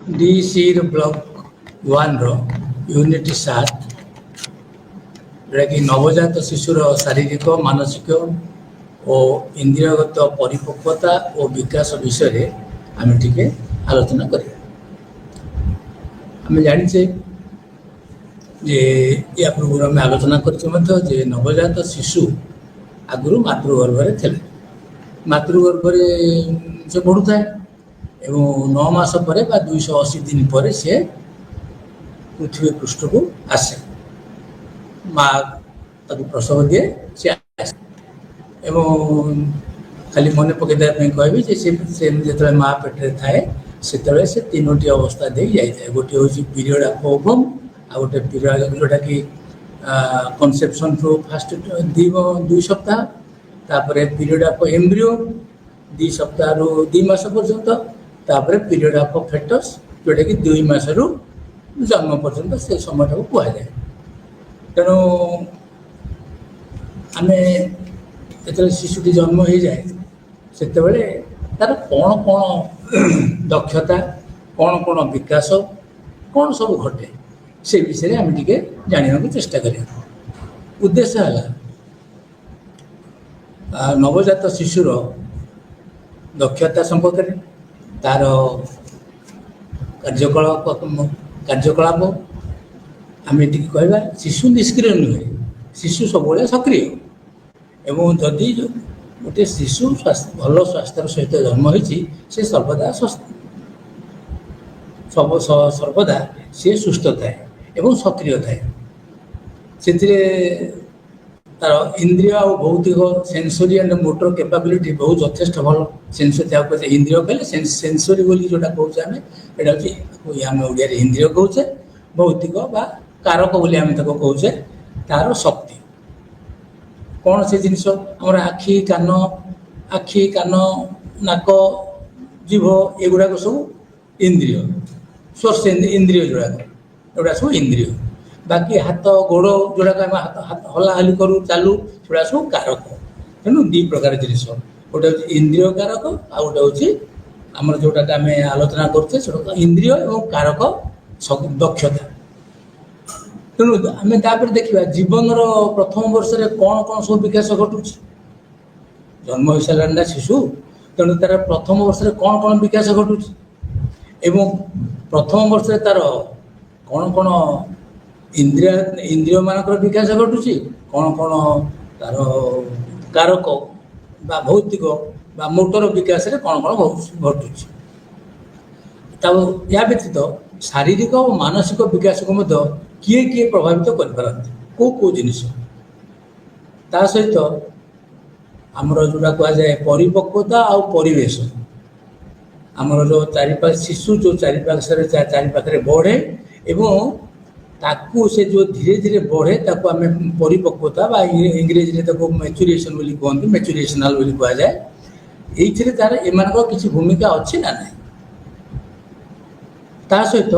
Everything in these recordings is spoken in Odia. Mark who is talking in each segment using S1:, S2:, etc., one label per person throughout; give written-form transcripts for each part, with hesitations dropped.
S1: डीसी ब्लॉक 1 यूनिट 7 जोटा कि नवजात शिशुर शारीरिक मानसिक और इंद्रियगत परिपक्वता और विकास विषय आम टे आलोचना कर जाचे जे या पूर्व आम आलोचना कर नवजात शिशु आगु मातृगर्भ थे मातृगर्भ से बढ़ुए एवं 9 मास पर 280 दिन पर से पृथ्वी पृष्ठ को आसे माँ प्रसव दिए सी आसे एवं खाली मन पकईदेवाई कहि जो माँ पेटे थाए से 3टी अवस्था दे जाए गोटे हूँ पीरियड ऑफ ओवम आ गोटे पीरियड जोटा कि कनसेप्शन टू फास्ट 2 सप्ताह तापर पीरियड ऑफ एम्ब्रियो 2 सप्ताह रु 2 मास पर्यंत तापर पीरियड ऑफ फेटस जोटा कि 2 मास रु जन्म पर्यंत से समय को कहुए तेणु आम जो शिशुटी जन्म हो जाए से तार कौन कौन दक्षता कौन कौन विकास कौन सब घटे से विषय आम टे जाना चेष्टा करें उद्देश्य है नवजात शिशुर दक्षता संपर्क में तार कार्यकलाप आम ये कहवा शिशु निष्क्रिय नुहे शिशु सब सक्रिय एवं जदि गोटे शिशु भल स्वास्थ्य सहित जन्म होती से सर्वदा सर्वदा सी सुस्थ थाए एवं सक्रिय थाए से तार इंद्रिय और भौतिक सेंसोरी एंड मोटर कैपेबिलिटी बहुत यथेष्ट भल सेंसोरी इंद्रिय कहले सेंसोरी बोली जोटा कहूँ आम यहाँ आम ओडिया इंद्रिय कहूचे भौतिक बा कारक बोली आम कहूचे तार शक्ति कौन से जिनस आम आखि कान नाक जीभ एगुड़ाक सब इंद्रिय स्पर्श इंद्रिय जोड़ा सब इंद्रिय बाकी हाथ गोड़ जोड़ा हाथ हलाहली करूँ चालू सेटा सब कारक तेणु 2 प्रकार जिन गोटे हूँ इंद्रिय कारक आ गोटे हूँ आम जोटा आम आलोचना करें इंद्रिय और कारक दक्षता तेणु आम तापर देखा जीवन प्रथम वर्ष में कौन कौन सब विकास घटू जन्म हो सारा ना शिशु तेणु तार प्रथम वर्ष में कौन कौन विकास घटू एवं प्रथम वर्ष में तार कौन कौन इंद्रिय मानक विकास घटू कौन कौन तार कारक बा भौतिक बा मोटर विकास रे कौन कौन घटू या व्यतीत शारीरिक और मानसिक विकास को किए किए प्रभावित कर कौ जिनिस ता सहित आमर जोटा कहुए परिपक्वता और परिवेश आमर जो चारिपाख शिशु जो चारिपाखे बढ़े एवं ताकू से जो धीरे धीरे बढ़े ताकू आम परिपक्वता बा इंग्रेजी में मैच्यूरेशन बोली कहते मैच्यूरेशनल बोली कहुए ये तार एम किसी भूमिका अच्छी ना ना ता सहित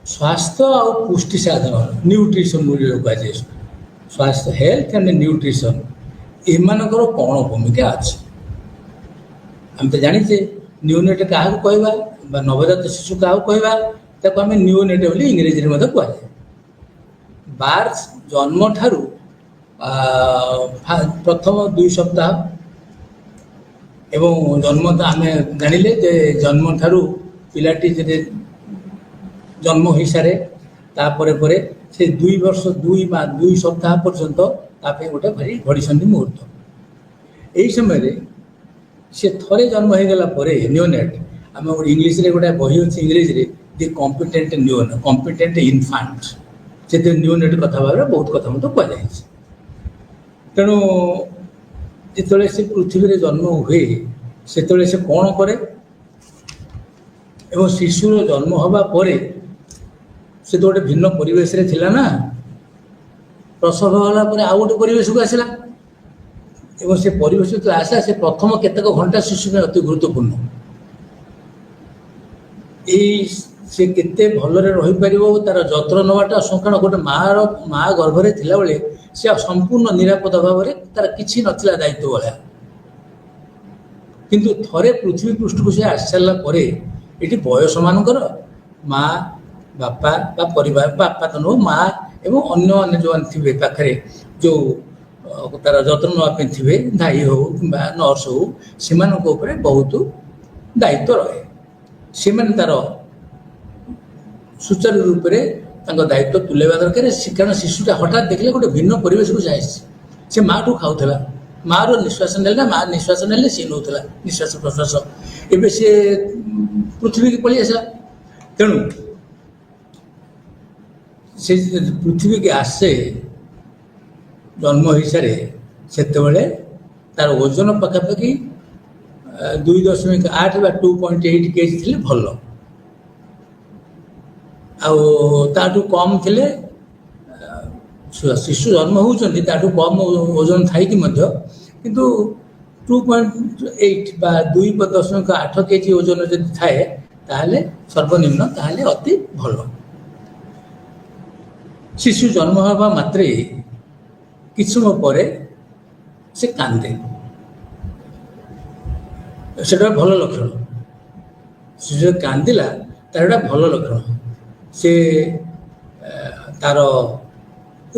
S1: स्वास्थ्य और पुष्टि साधन न्यूट्रिशन बोली कहुए स्वास्थ्य हेल्थ एंड न्यूट्रिशन एमानकर कौन भूमिका अच्छी आम तो जाचे न्यूनेट क्या कहवा नवजात शिशु क्या कहवा ताको आम न्यूनेट बोली इंग्रेजी में कहुए बार जन्म ठारू प्रथम 2 सप्ताह एवं जन्म आम जानिले जे जन्म ठारू पिलाटी जन्म हो सारे तापर से 2 वर्ष 2 सप्ताह पर्यंत तापे गोटे भारी घड़ीसंधि मुहूर्त यही समय से थरे जन्म हो गला न्यूनेट आम इंग्लीश रे गोटे बही अच्छी इंग्रेजी दि कॉम्पिटेंट इनफांट से न्यूनेट कथा भाव बहुत कथा मत कहुई तेणु जिते से पृथ्वी रे जन्म हुए से कौन करे एवं शिशुर जन्म हवा परे से तो गोटे भिन्न परिवेश रे थिला ना प्रसव होला परे आउ गोटे परिवेश को आसला एवं से परिवेश जो आसा से प्रथम केतक घंटा शिशु में अति गुरुत्वपूर्ण से केते भलरे रही परिबो तार जत्र नवाटा संकाण गोटे माँ गर्भरे थिला बेले से संपूर्ण निरापद भाव में तार किछि नथिला दायित्व वाला किंतु थरे पृथ्वी पृष्ठ को से आसी सारा ये बयस मानकर ମା ବାପା ବା ପରିବାର ବାପା ତ ନୁହଁ ମା ଏବଂ ଅନ୍ୟମାନେ ଯେଉଁମାନେ ଥିବେ ପାଖରେ ଯେଉଁ ତାର ଯତ୍ନ ନେବା ପାଇଁ ଥିବେ ଦାଇ ହେଉ କିମ୍ବା ନର୍ସ ହେଉ ସେମାନଙ୍କ ଉପରେ ବହୁତ ଦାୟିତ୍ୱ ରହେ। ସେମାନେ ତାର ସୁଚାରୁ ରୂପରେ ତାଙ୍କ ଦାୟିତ୍ୱ ତୁଲେଇବା ଦରକାର। କାରଣ ଶିଶୁଟା ହଠାତ୍ ଦେଖିଲେ ଗୋଟେ ଭିନ୍ନ ପରିବେଶକୁ ଯାଇଛି। ସେ ମାଠୁ ଖାଉଥିଲା, ମାର ନିଶ୍ୱାସ ନେଲେ ମା ନିଶ୍ୱାସ ନେଲେ ସିଏ ନେଉଥିଲା ନିଶ୍ୱାସ ପ୍ରଶ୍ୱାସ। ଏବେ ସିଏ ପୃଥିବୀକି ପଳେଇ ଆସିଲା। ତେଣୁ ସେ ପୃଥିବୀକି ଆସେ ଜନ୍ମ ହୋଇସାରେ ସେତେବେଳେ ତାର ଓଜନ ପାଖାପାଖି 2.8 ବା 2.8 କେଜି ଥିଲେ ଭଲ। ଆଉ ତାଠୁ କମ୍ ଥିଲେ ଶିଶୁ ଜନ୍ମ ହେଉଛନ୍ତି ତାଠୁ କମ୍ ଓଜନ ଥାଇକି ମଧ୍ୟ କିନ୍ତୁ 2.8 ବା 2.8 କେଜି ଓଜନ ଯଦି ଥାଏ ତାହେଲେ ସର୍ବନିମ୍ନ ତାହେଲେ ଅତି ଭଲ। ଶିଶୁ ଜନ୍ମ ହେବା ମାତ୍ରେ କିଛି ସମୟ ପରେ ସେ କାନ୍ଦେ, ସେଟା ଭଲ ଲକ୍ଷଣ। ଶିଶୁ କାନ୍ଦିଲା ତାର ଏଟା ଭଲ ଲକ୍ଷଣ। ସେ ତାର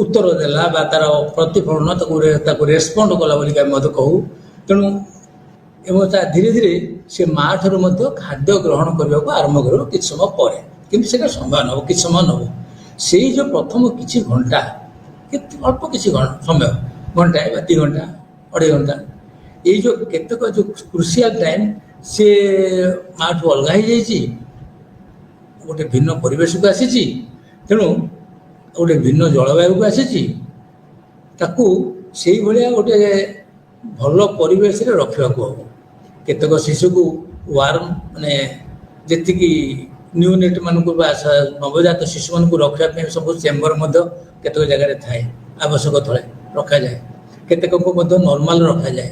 S1: ଉତ୍ତର ଦେଲା ବା ତାର ପ୍ରତିଫଳନ ତାକୁ ରେସ୍ପଣ୍ଡ କଲା ବୋଲିକି ଆମେ ମଧ୍ୟ କହୁ। ତେଣୁ ଏବଂ ତା ଧୀରେ ଧୀରେ ସେ ମା ଠାରୁ ମଧ୍ୟ ଖାଦ୍ୟ ଗ୍ରହଣ କରିବାକୁ ଆରମ୍ଭ କରିବ କିଛି ସମୟ ପରେ, କିନ୍ତୁ ସେଇଟା ସମୟ ନେବ, କିଛି ସମୟ ନେବ। ସେଇ ଯେଉଁ ପ୍ରଥମ କିଛି ଘଣ୍ଟା ଅଳ୍ପ କିଛି ସମୟ, ଘଣ୍ଟାଏ ବା 2 ଘଣ୍ଟା 2.5 ଘଣ୍ଟା, ଏଇ ଯେଉଁ କେତେକ ଯେଉଁ କ୍ରୁସିଆଲ ଟାଇମ୍ ସେ ମାଠୁ ଅଲଗା ହେଇଯାଇଛି, ଗୋଟେ ଭିନ୍ନ ପରିବେଶକୁ ଆସିଛି। ତେଣୁ ଗୋଟେ ଭିନ୍ନ ଜଳବାୟୁକୁ ଆସିଛି। ତାକୁ ସେଇଭଳିଆ ଗୋଟେ ଭଲ ପରିବେଶରେ ରଖିବାକୁ ହେବ। କେତେକ ଶିଶୁକୁ ୱାର୍ମ ମାନେ ଯେତିକି ନ୍ୟୁନେଟ୍ ମାନଙ୍କୁ ବା ନବଜାତ ଶିଶୁମାନଙ୍କୁ ରଖିବା ପାଇଁ ସବୁ ଚେମ୍ବର ମଧ୍ୟ କେତେକ ଜାଗାରେ ଥାଏ, ଆବଶ୍ୟକ ଥଳେ ରଖାଯାଏ। କେତେକଙ୍କୁ ମଧ୍ୟ ନର୍ମାଲ ରଖାଯାଏ,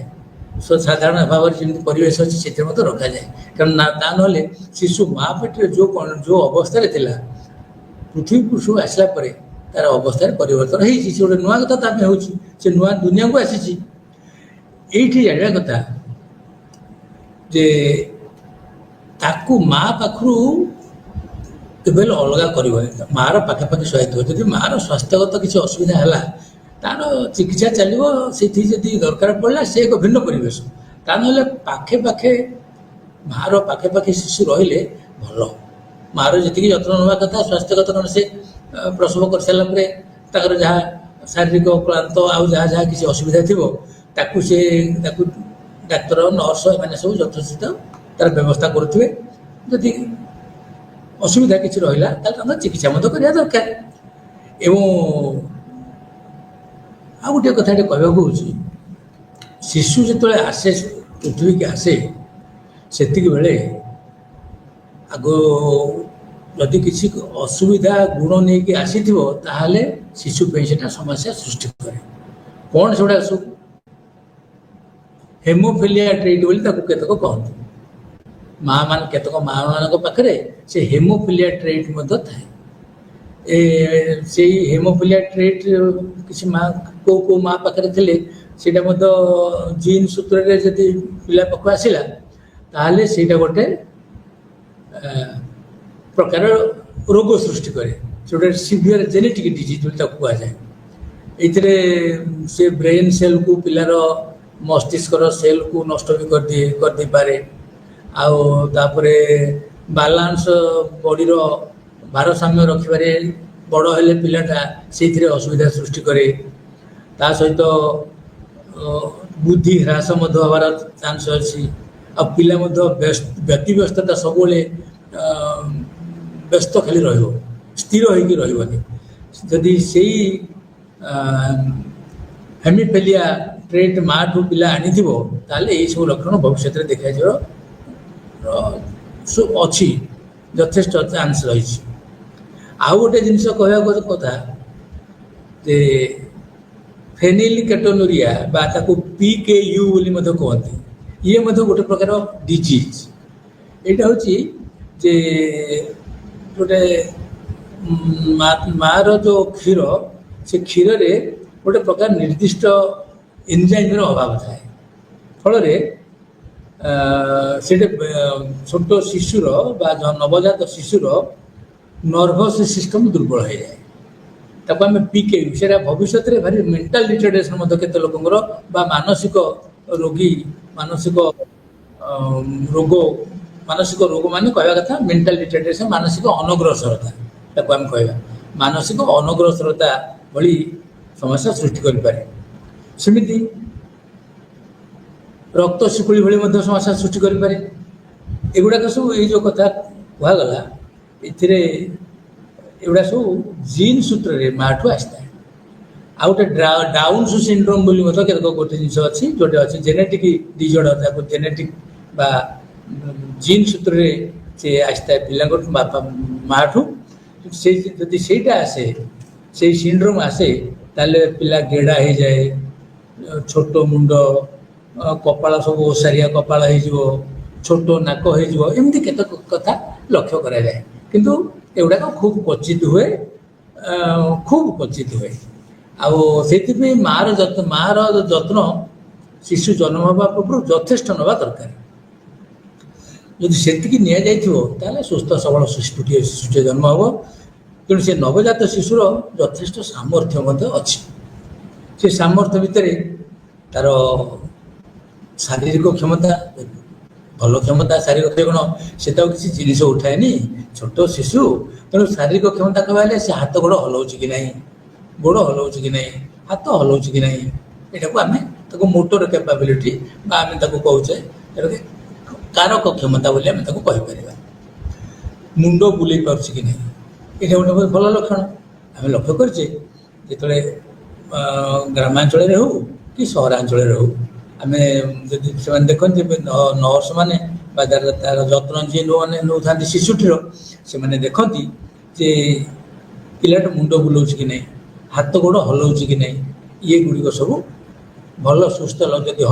S1: ସାଧାରଣ ଭାବରେ ଯେମିତି ପରିବେଶ ଅଛି ସେଥିରେ ମଧ୍ୟ ରଖାଯାଏ। କାରଣ ତା ନହେଲେ ଶିଶୁ ମା ପେଟରେ ଯେଉଁ ଅବସ୍ଥାରେ ଥିଲା ପୃଥିବୀ ପୃଷ୍ଠକୁ ଆସିଲା ପରେ ତାର ଅବସ୍ଥାରେ ପରିବର୍ତ୍ତନ ହେଇଛି। ସେ ଗୋଟେ ନୂଆ କଥା ତା ପାଇଁ ହେଉଛି, ସେ ନୂଆ ଦୁନିଆକୁ ଆସିଛି। ଏଇଠି ଜାଣିବା କଥା ଯେ ତାକୁ ମା ପାଖରୁ କେବେ ହେଲେ ଅଲଗା କରିବନି, ମାର ପାଖାପାଖି ସହାୟତା। ଯଦି ମାର ସ୍ୱାସ୍ଥ୍ୟଗତ କିଛି ଅସୁବିଧା ହେଲା ତାର ଚିକିତ୍ସା ଚାଲିବ, ସେଇଠି ଯଦି ଦରକାର ପଡ଼ିଲା ସେ ଏକ ଭିନ୍ନ ପରିବେଶ। ତା ନହେଲେ ପାଖେ ପାଖେ ମାର ପାଖେ ପାଖେ ଶିଶୁ ରହିଲେ ଭଲ। ମାର ଯେତିକି ଯତ୍ନ ନେବା କଥା ସ୍ୱାସ୍ଥ୍ୟଗତ, କାରଣ ସେ ପ୍ରସବ କରିସାରିଲା ପରେ ତାଙ୍କର ଯାହା ଶାରୀରିକ କ୍ଳାନ୍ତ ଆଉ ଯାହା ଯାହା କିଛି ଅସୁବିଧା ଥିବ ତାକୁ ଡାକ୍ତର ନର୍ସ ଏମାନେ ସବୁ ଯଥୋଚିତ ତାର ବ୍ୟବସ୍ଥା କରୁଥିବେ। ଯଦି ଅସୁବିଧା କିଛି ରହିଲା ତାହେଲେ ତାଙ୍କର ଚିକିତ୍ସା ମଧ୍ୟ କରିବା ଦରକାର। ଏବଂ ଆଉ ଗୋଟିଏ କଥାଟେ କହିବାକୁ ହେଉଛି, ଶିଶୁ ଯେତେବେଳେ ଆସେ ପୃଥିବୀକି ଆସେ ସେତିକି ବେଳେ ଆଗ ଯଦି କିଛି ଅସୁବିଧା ଗୁଣ ନେଇକି ଆସିଥିବ ତାହେଲେ ଶିଶୁ ପାଇଁ ସେଟା ସମସ୍ୟା ସୃଷ୍ଟି କରେ। କ'ଣ ସେଗୁଡ଼ା ସବୁ? ହେମୋଫିଲିଆ ଟ୍ରେଟ୍ ବୋଲି ତାକୁ କେତେକ କହନ୍ତି। କେତେକ ମା ମାନଙ୍କ ପାଖରେ ସେ ହେମୋଫିଲିଆ ଟ୍ରେଟ୍ ମଧ୍ୟ ଥାଏ। ସେଇ ହେମୋଫିଲିଆ ଟ୍ରେଟ୍ କିଛି ମା କୋଉ ମା ପାଖରେ ଥିଲେ ସେଇଟା ମଧ୍ୟ ଜିନ୍ ସୂତ୍ରରେ ଯଦି ପିଲା ପାଖକୁ ଆସିଲା ତାହେଲେ ସେଇଟା ଗୋଟେ ପ୍ରକାର ରୋଗ ସୃଷ୍ଟି କରେ। ସେଟା ସିଭିୟର ଜେନେଟିକ୍ ଡିଜିଜ୍ ବୋଲି ତାକୁ କୁହାଯାଏ। ଏଇଥିରେ ସେ ବ୍ରେନ୍ ସେଲ୍କୁ, ପିଲାର ମସ୍ତିଷ୍କର ସେଲ୍କୁ ନଷ୍ଟ ବି କରିଦେଇପାରେ। ଆଉ ତାପରେ ବାଲାନ୍ସ ବଡ଼ିର ଭାରସାମ୍ୟ ରଖିବାରେ ବଡ଼ ହେଲେ ପିଲାଟା ସେଇଥିରେ ଅସୁବିଧା ସୃଷ୍ଟି କରେ। ତା ସହିତ ବୁଦ୍ଧି ହ୍ରାସ ମଧ୍ୟ ହେବାର ଚାନ୍ସ ଅଛି। ଆଉ ପିଲା ମଧ୍ୟ ବ୍ୟତିବ୍ୟସ୍ତତା ସବୁବେଳେ ବ୍ୟସ୍ତ ଖାଲି ରହିବ, ସ୍ଥିର ହେଇକି ରହିବନି। ଯଦି ସେଇ ହେମିଫିଲିଆ ଟ୍ରେଟ୍ ମାଠୁ ପିଲା ଆଣିଥିବ ତାହେଲେ ଏଇସବୁ ଲକ୍ଷଣ ଭବିଷ୍ୟତରେ ଦେଖାଯିବ ଅଛି, ଯଥେଷ୍ଟ ଚାନ୍ସ ରହିଛି। ଆଉ ଗୋଟେ ଜିନିଷ କହିବାକୁ କଥା ଯେ ଫେନିଲ୍ କେଟୋନୁରିଆ ବା ତାକୁ PKU ବୋଲି ମଧ୍ୟ କୁହନ୍ତି। ଇଏ ମଧ୍ୟ ଗୋଟେ ପ୍ରକାର ଡିଜିଜ୍। ଏଇଟା ହେଉଛି ଯେ ଗୋଟେ ମାର ଯେଉଁ କ୍ଷୀର, ସେ କ୍ଷୀରରେ ଗୋଟେ ପ୍ରକାର ନିର୍ଦ୍ଦିଷ୍ଟ ଏନଜାଇମ୍ର ଅଭାବ ଥାଏ। ଫଳରେ ସେଇଟା ଛୋଟ ଶିଶୁର ବା ନବଜାତ ଶିଶୁର ନର୍ଭସ୍ ସିଷ୍ଟମ୍ ଦୁର୍ବଳ ହେଇଯାଏ। ତାକୁ ଆମେ ପିକେ ସେଇଟା ଭବିଷ୍ୟତରେ ଭାରି ମେଣ୍ଟାଲ ରିଟାର୍ଡେସନ୍ ମଧ୍ୟ କେତେ ଲୋକଙ୍କର ବା ମାନସିକ ରୋଗୀ ମାନସିକ ରୋଗ ମାନସିକ ରୋଗ ମାନେ କହିବା କଥା ମେଣ୍ଟାଲ ରିଟାର୍ଡେସନ୍ ମାନସିକ ଅନଗ୍ରସରତା ତାକୁ ଆମେ କହିବା ମାନସିକ ଅନଗ୍ରସରତା ଭଳି ସମସ୍ୟା ସୃଷ୍ଟି କରିପାରେ। ସେମିତି ରକ୍ତ ଶିକୁଳି ଭଳି ମଧ୍ୟ ସମସ୍ୟା ସୃଷ୍ଟି କରିପାରେ। ଏଗୁଡ଼ାକ ସବୁ ଏଇ ଯେଉଁ କଥା କୁହାଗଲା ଏଥିରେ ଏଗୁଡ଼ା ସବୁ ଜିନ୍ ସୂତ୍ରରେ ମାଠୁ ଆସିଥାଏ। ଆଉ ଗୋଟେ ଡାଉନ୍ସ ସିଣ୍ଡ୍ରୋମ୍ ବୋଲି ମଧ୍ୟ କେତେକ ଗୋଟେ ଜିନିଷ ଅଛି ଯେଉଁଟା ଅଛି ଜେନେଟିକ୍ ଡିଜର୍ଡର ତାକୁ ଜେନେଟିକ୍ ବା ଜିନ୍ ସୂତ୍ରରେ ସେ ଆସିଥାଏ ପିଲାଙ୍କଠୁ ବାପା ମାଠୁ। ସେଇ ଯଦି ସେଇଟା ଆସେ ସେଇ ସିଣ୍ଡ୍ରୋମ୍ ଆସେ ତାହେଲେ ପିଲା ଗେଡ଼ା ହେଇଯାଏ, ଛୋଟ ମୁଣ୍ଡ, କପାଳ ସବୁ ଓସାରିଆ କପାଳ ହେଇଯିବ, ଛୋଟ ନାକ ହେଇଯିବ, ଏମିତି କେତେ କଥା ଲକ୍ଷ୍ୟ କରାଯାଏ। କିନ୍ତୁ ଏଗୁଡ଼ାକ ଖୁବ୍ କ୍ୱଚିତ ହୁଏ, ଖୁବ୍ କ୍ୱଚିତ ହୁଏ। ଆଉ ସେଇଥିପାଇଁ ମାଆର ଯତ୍ନ ଶିଶୁ ଜନ୍ମ ହେବା ପୂର୍ବରୁ ଯଥେଷ୍ଟ ନେବା ଦରକାର। ଯଦି ସେତିକି ନିଆଯାଇଥିବ ତାହେଲେ ସୁସ୍ଥ ସବଳ ଶିଶୁଟିଏ ଜନ୍ମ ହେବ। ତେଣୁ ସେ ନବଜାତ ଶିଶୁର ଯଥେଷ୍ଟ ସାମର୍ଥ୍ୟ ମଧ୍ୟ ଅଛି। ସେ ସାମର୍ଥ୍ୟ ଭିତରେ ତାର ଶାରୀରିକ କ୍ଷମତା ଭଲ କ୍ଷମତା ଶାରୀରିକ ଗୁଣ ସେ ତ କିଛି ଜିନିଷ ଉଠାଏନି ଛୋଟ ଶିଶୁ। ତେଣୁ ଶାରୀରିକ କ୍ଷମତା କହିଲେ ସେ ହାତ ଗୋଡ଼ ହଲାଉଛି କି ନାହିଁ, ଗୋଡ଼ ହଲାଉଛି କି ନାହିଁ, ହାତ ହଲାଉଛି କି ନାହିଁ, ଏଟାକୁ ଆମେ ତାକୁ ମୋଟର କ୍ୟାପାବିଲିଟି ବା ଆମେ ତାକୁ କହୁଛେ କାରକ କ୍ଷମତା ବୋଲି ଆମେ ତାକୁ କହିପାରିବା। ମୁଣ୍ଡ ବୁଲେଇ ପାରୁଛି କି ନାହିଁ, ଏଇଟା ଗୋଟେ ଭଲ ଲକ୍ଷଣ। ଆମେ ଲକ୍ଷ୍ୟ କରିଛେ ଯେତେବେଳେ ଗ୍ରାମାଞ୍ଚଳରେ ହେଉ କି ସହରାଞ୍ଚଳରେ ହେଉ ଆମେ ଯଦି ସେମାନେ ଦେଖନ୍ତି ନର୍ସ ମାନେ ବା ତାର ଯତ୍ନ ଯିଏ ନେଉଥାନ୍ତି ଶିଶୁଟିର ସେମାନେ ଦେଖନ୍ତି ଯେ ପିଲାଟା ମୁଣ୍ଡ ବୁଲାଉଛି କି ନାହିଁ, ହାତ ଗୋଡ଼ ହଲାଉଛି କି ନାହିଁ, ଇଏ ଗୁଡ଼ିକ ସବୁ ଭଲ ସୁସ୍ଥ ଯଦି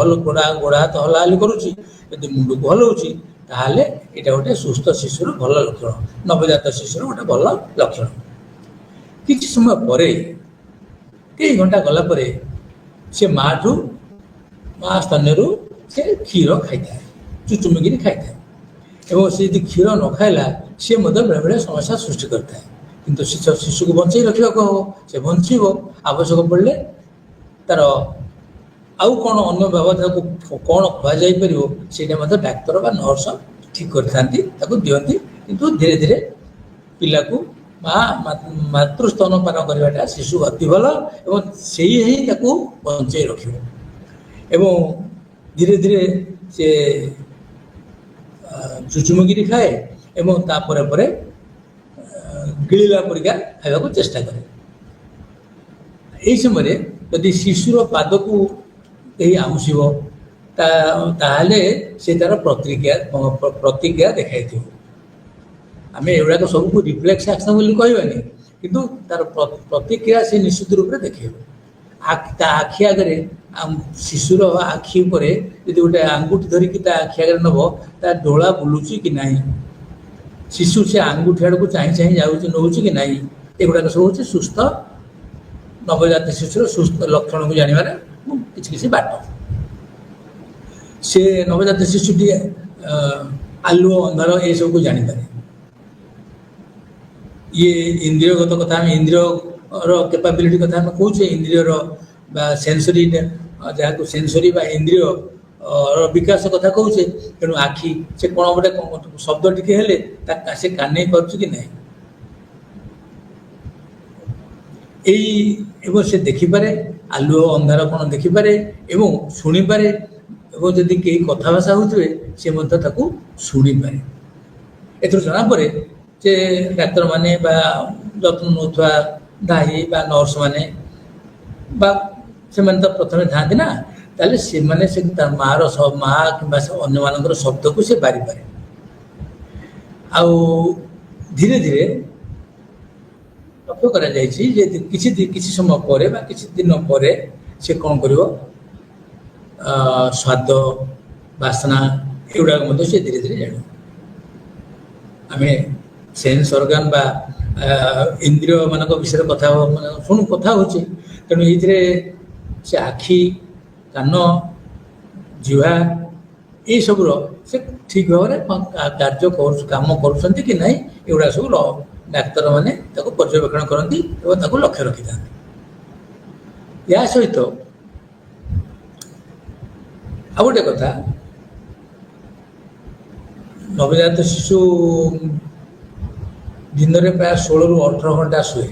S1: ଗୋଡ଼ ହାତ ହଲାହଲି କରୁଛି, ଯଦି ମୁଣ୍ଡକୁ ହଲାଉଛି ତାହେଲେ ଏଇଟା ଗୋଟେ ସୁସ୍ଥ ଶିଶୁର ଭଲ ଲକ୍ଷଣ, ନବଜାତ ଶିଶୁର ଗୋଟେ ଭଲ ଲକ୍ଷଣ। କିଛି ସମୟ ପରେ କେଇ ଘଣ୍ଟା ଗଲା ପରେ ସେ ମା ସ୍ତନ୍ୟରୁ ସେ କ୍ଷୀର ଖାଇଥାଏ, ଚୁଚୁମିକିରି ଖାଇଥାଏ। ଏବଂ ସେ ଯଦି କ୍ଷୀର ନ ଖାଇଲା ସେ ମଧ୍ୟ ବେଳେବେଳେ ସମସ୍ୟା ସୃଷ୍ଟି କରିଥାଏ। କିନ୍ତୁ ଶିଶୁକୁ ବଞ୍ଚେଇ ରଖିବାକୁ ହେବ, ସେ ବଞ୍ଚିବ। ଆବଶ୍ୟକ ପଡ଼ିଲେ ତାର ଆଉ କ'ଣ ଅନ୍ୟ ବ୍ୟବସ୍ଥାକୁ କ'ଣ କୁହାଯାଇପାରିବ ସେଇଟା ମଧ୍ୟ ଡାକ୍ତର ବା ନର୍ସ ଠିକ୍ କରିଥାନ୍ତି, ତାକୁ ଦିଅନ୍ତି। କିନ୍ତୁ ଧୀରେ ଧୀରେ ପିଲାକୁ ମାତୃସ୍ତନ ପାନ କରିବାଟା ଶିଶୁ ଅତି ଭଲ ଏବଂ ସେଇ ହିଁ ତାକୁ ବଞ୍ଚେଇ ରଖିବ। ଏବଂ ଧୀରେ ଧୀରେ ସେ ଚୁଚୁମିକିରି ଖାଏ ଏବଂ ତାପରେ ପରେ ଗିଳିଲା ପରିକା ଖାଇବାକୁ ଚେଷ୍ଟା କରେ। ଏହି ସମୟରେ ଯଦି ଶିଶୁର ପାଦକୁ କେହି ଆଉଁସିବ ତାହେଲେ ସେ ତାର ପ୍ରତିକ୍ରିୟା ଦେଖାଇଥିବ। ଆମେ ଏଗୁଡ଼ାକ ସବୁକୁ ରିଫ୍ଲେକ୍ସ ଆକ୍ସନ୍ ବୋଲି କହିବାନି, କିନ୍ତୁ ତାର ପ୍ରତିକ୍ରିୟା ସେ ନିଶ୍ଚିତ ରୂପରେ ଦେଖେଇବ। ତା ଆଖି ଆଗରେ ଶିଶୁର ଆଖି ଉପରେ ଯଦି ଗୋଟେ ଆଙ୍ଗୁଠି ଧରିକି ତା ଆଖି ଆଗରେ ନେବ ତା ଡୋଳା ବୁଲୁଛି କି ନାହିଁ, ଶିଶୁ ସେ ଆଙ୍ଗୁଠି ଆଡ଼କୁ ଚାହିଁ ଚାହିଁ ଯାଉଛି ନେଉଛି କି ନାହିଁ, ଏଗୁଡ଼ାକ ସବୁ ହେଉଛି ସୁସ୍ଥ ନବଜାତ ଶିଶୁର ସୁସ୍ଥ ଲକ୍ଷଣକୁ ଜାଣିବାର କିଛି କିଛି ବାଟ। ସେ ନବଜାତ ଶିଶୁଟି ଆଲୁଅ ଅନ୍ଧାର ଏସବୁକୁ ଜାଣିପାରେ। ଇଏ ଇନ୍ଦ୍ରିୟଗତ କଥା, ଆମେ ଇନ୍ଦ୍ରିୟର କେପାବିଲିଟି କଥା ଆମେ କହୁଛେ, ଇନ୍ଦ୍ରିୟର ବା ସେନ୍ସରୀ ଯାହାକୁ ସେନ୍ସରୀ ବା ଇନ୍ଦ୍ରିୟର ବିକାଶ କଥା କହୁଛେ। ତେଣୁ ଆଖି ସେ କ'ଣ ଗୋଟେ ଶବ୍ଦ ଟିକେ ହେଲେ ସେ କାନେଇ ପାରୁଛି କି ନାହିଁ, ଏବଂ ସେ ଦେଖିପାରେ, ଆଲୁଅ ଅନ୍ଧାର କ'ଣ ଦେଖିପାରେ ଏବଂ ଶୁଣିପାରେ। ଏବଂ ଯଦି କେହି କଥା ଭାଷା ହେଉଥିବେ ସେ ମଧ୍ୟ ତାକୁ ଶୁଣିପାରେ। ଏଥିରୁ ଜଣାପଡ଼େ ଯେ ଡାକ୍ତରମାନେ ବା ଯତ୍ନ ନେଉଥିବା ଦାହି ବା ନର୍ସ ମାନେ ବା ସେମାନେ ତ ପ୍ରଥମେ ଥାଆନ୍ତି ନା, ତାହେଲେ ସେମାନେ ସେ ତା ମା କିମ୍ବା ଅନ୍ୟମାନଙ୍କର ଶବ୍ଦକୁ ସେ ବାରିପାରେ। ଆଉ ଧୀରେ ଧୀରେ ଲକ୍ଷ୍ୟ କରାଯାଇଛି ଯେ କିଛି ସମୟ ପରେ ବା କିଛି ଦିନ ପରେ ସେ କ'ଣ କରିବ, ସ୍ୱାଦ ବାସ୍ନା ଏଗୁଡ଼ାକ ମଧ୍ୟ ସେ ଧୀରେ ଧୀରେ ଜାଣିବ। ଆମେ ସେନ୍ସ ଅର୍ଗାନ ବା ଇନ୍ଦ୍ରିୟ ମାନଙ୍କ ବିଷୟରେ କଥା ହେଉଛି। ତେଣୁ ଏଇଥିରେ ସେ ଆଖି, କାନ, ଜିହ୍ବା ଏଇସବୁର ସେ ଠିକ୍ ଭାବରେ କାମ କରୁଛନ୍ତି କି ନାହିଁ ଏଗୁଡ଼ା ସବୁ ଡାକ୍ତରମାନେ ତାକୁ ପର୍ଯ୍ୟବେକ୍ଷଣ କରନ୍ତି ଏବଂ ତାକୁ ଲକ୍ଷ୍ୟ ରଖିଥାନ୍ତି। ଏହା ସହିତ ଆଉ ଗୋଟେ କଥା, ନବଜାତ ଶିଶୁ ଦିନରେ ପ୍ରାୟ 16ରୁ 18 ଘଣ୍ଟା ଶୁଏ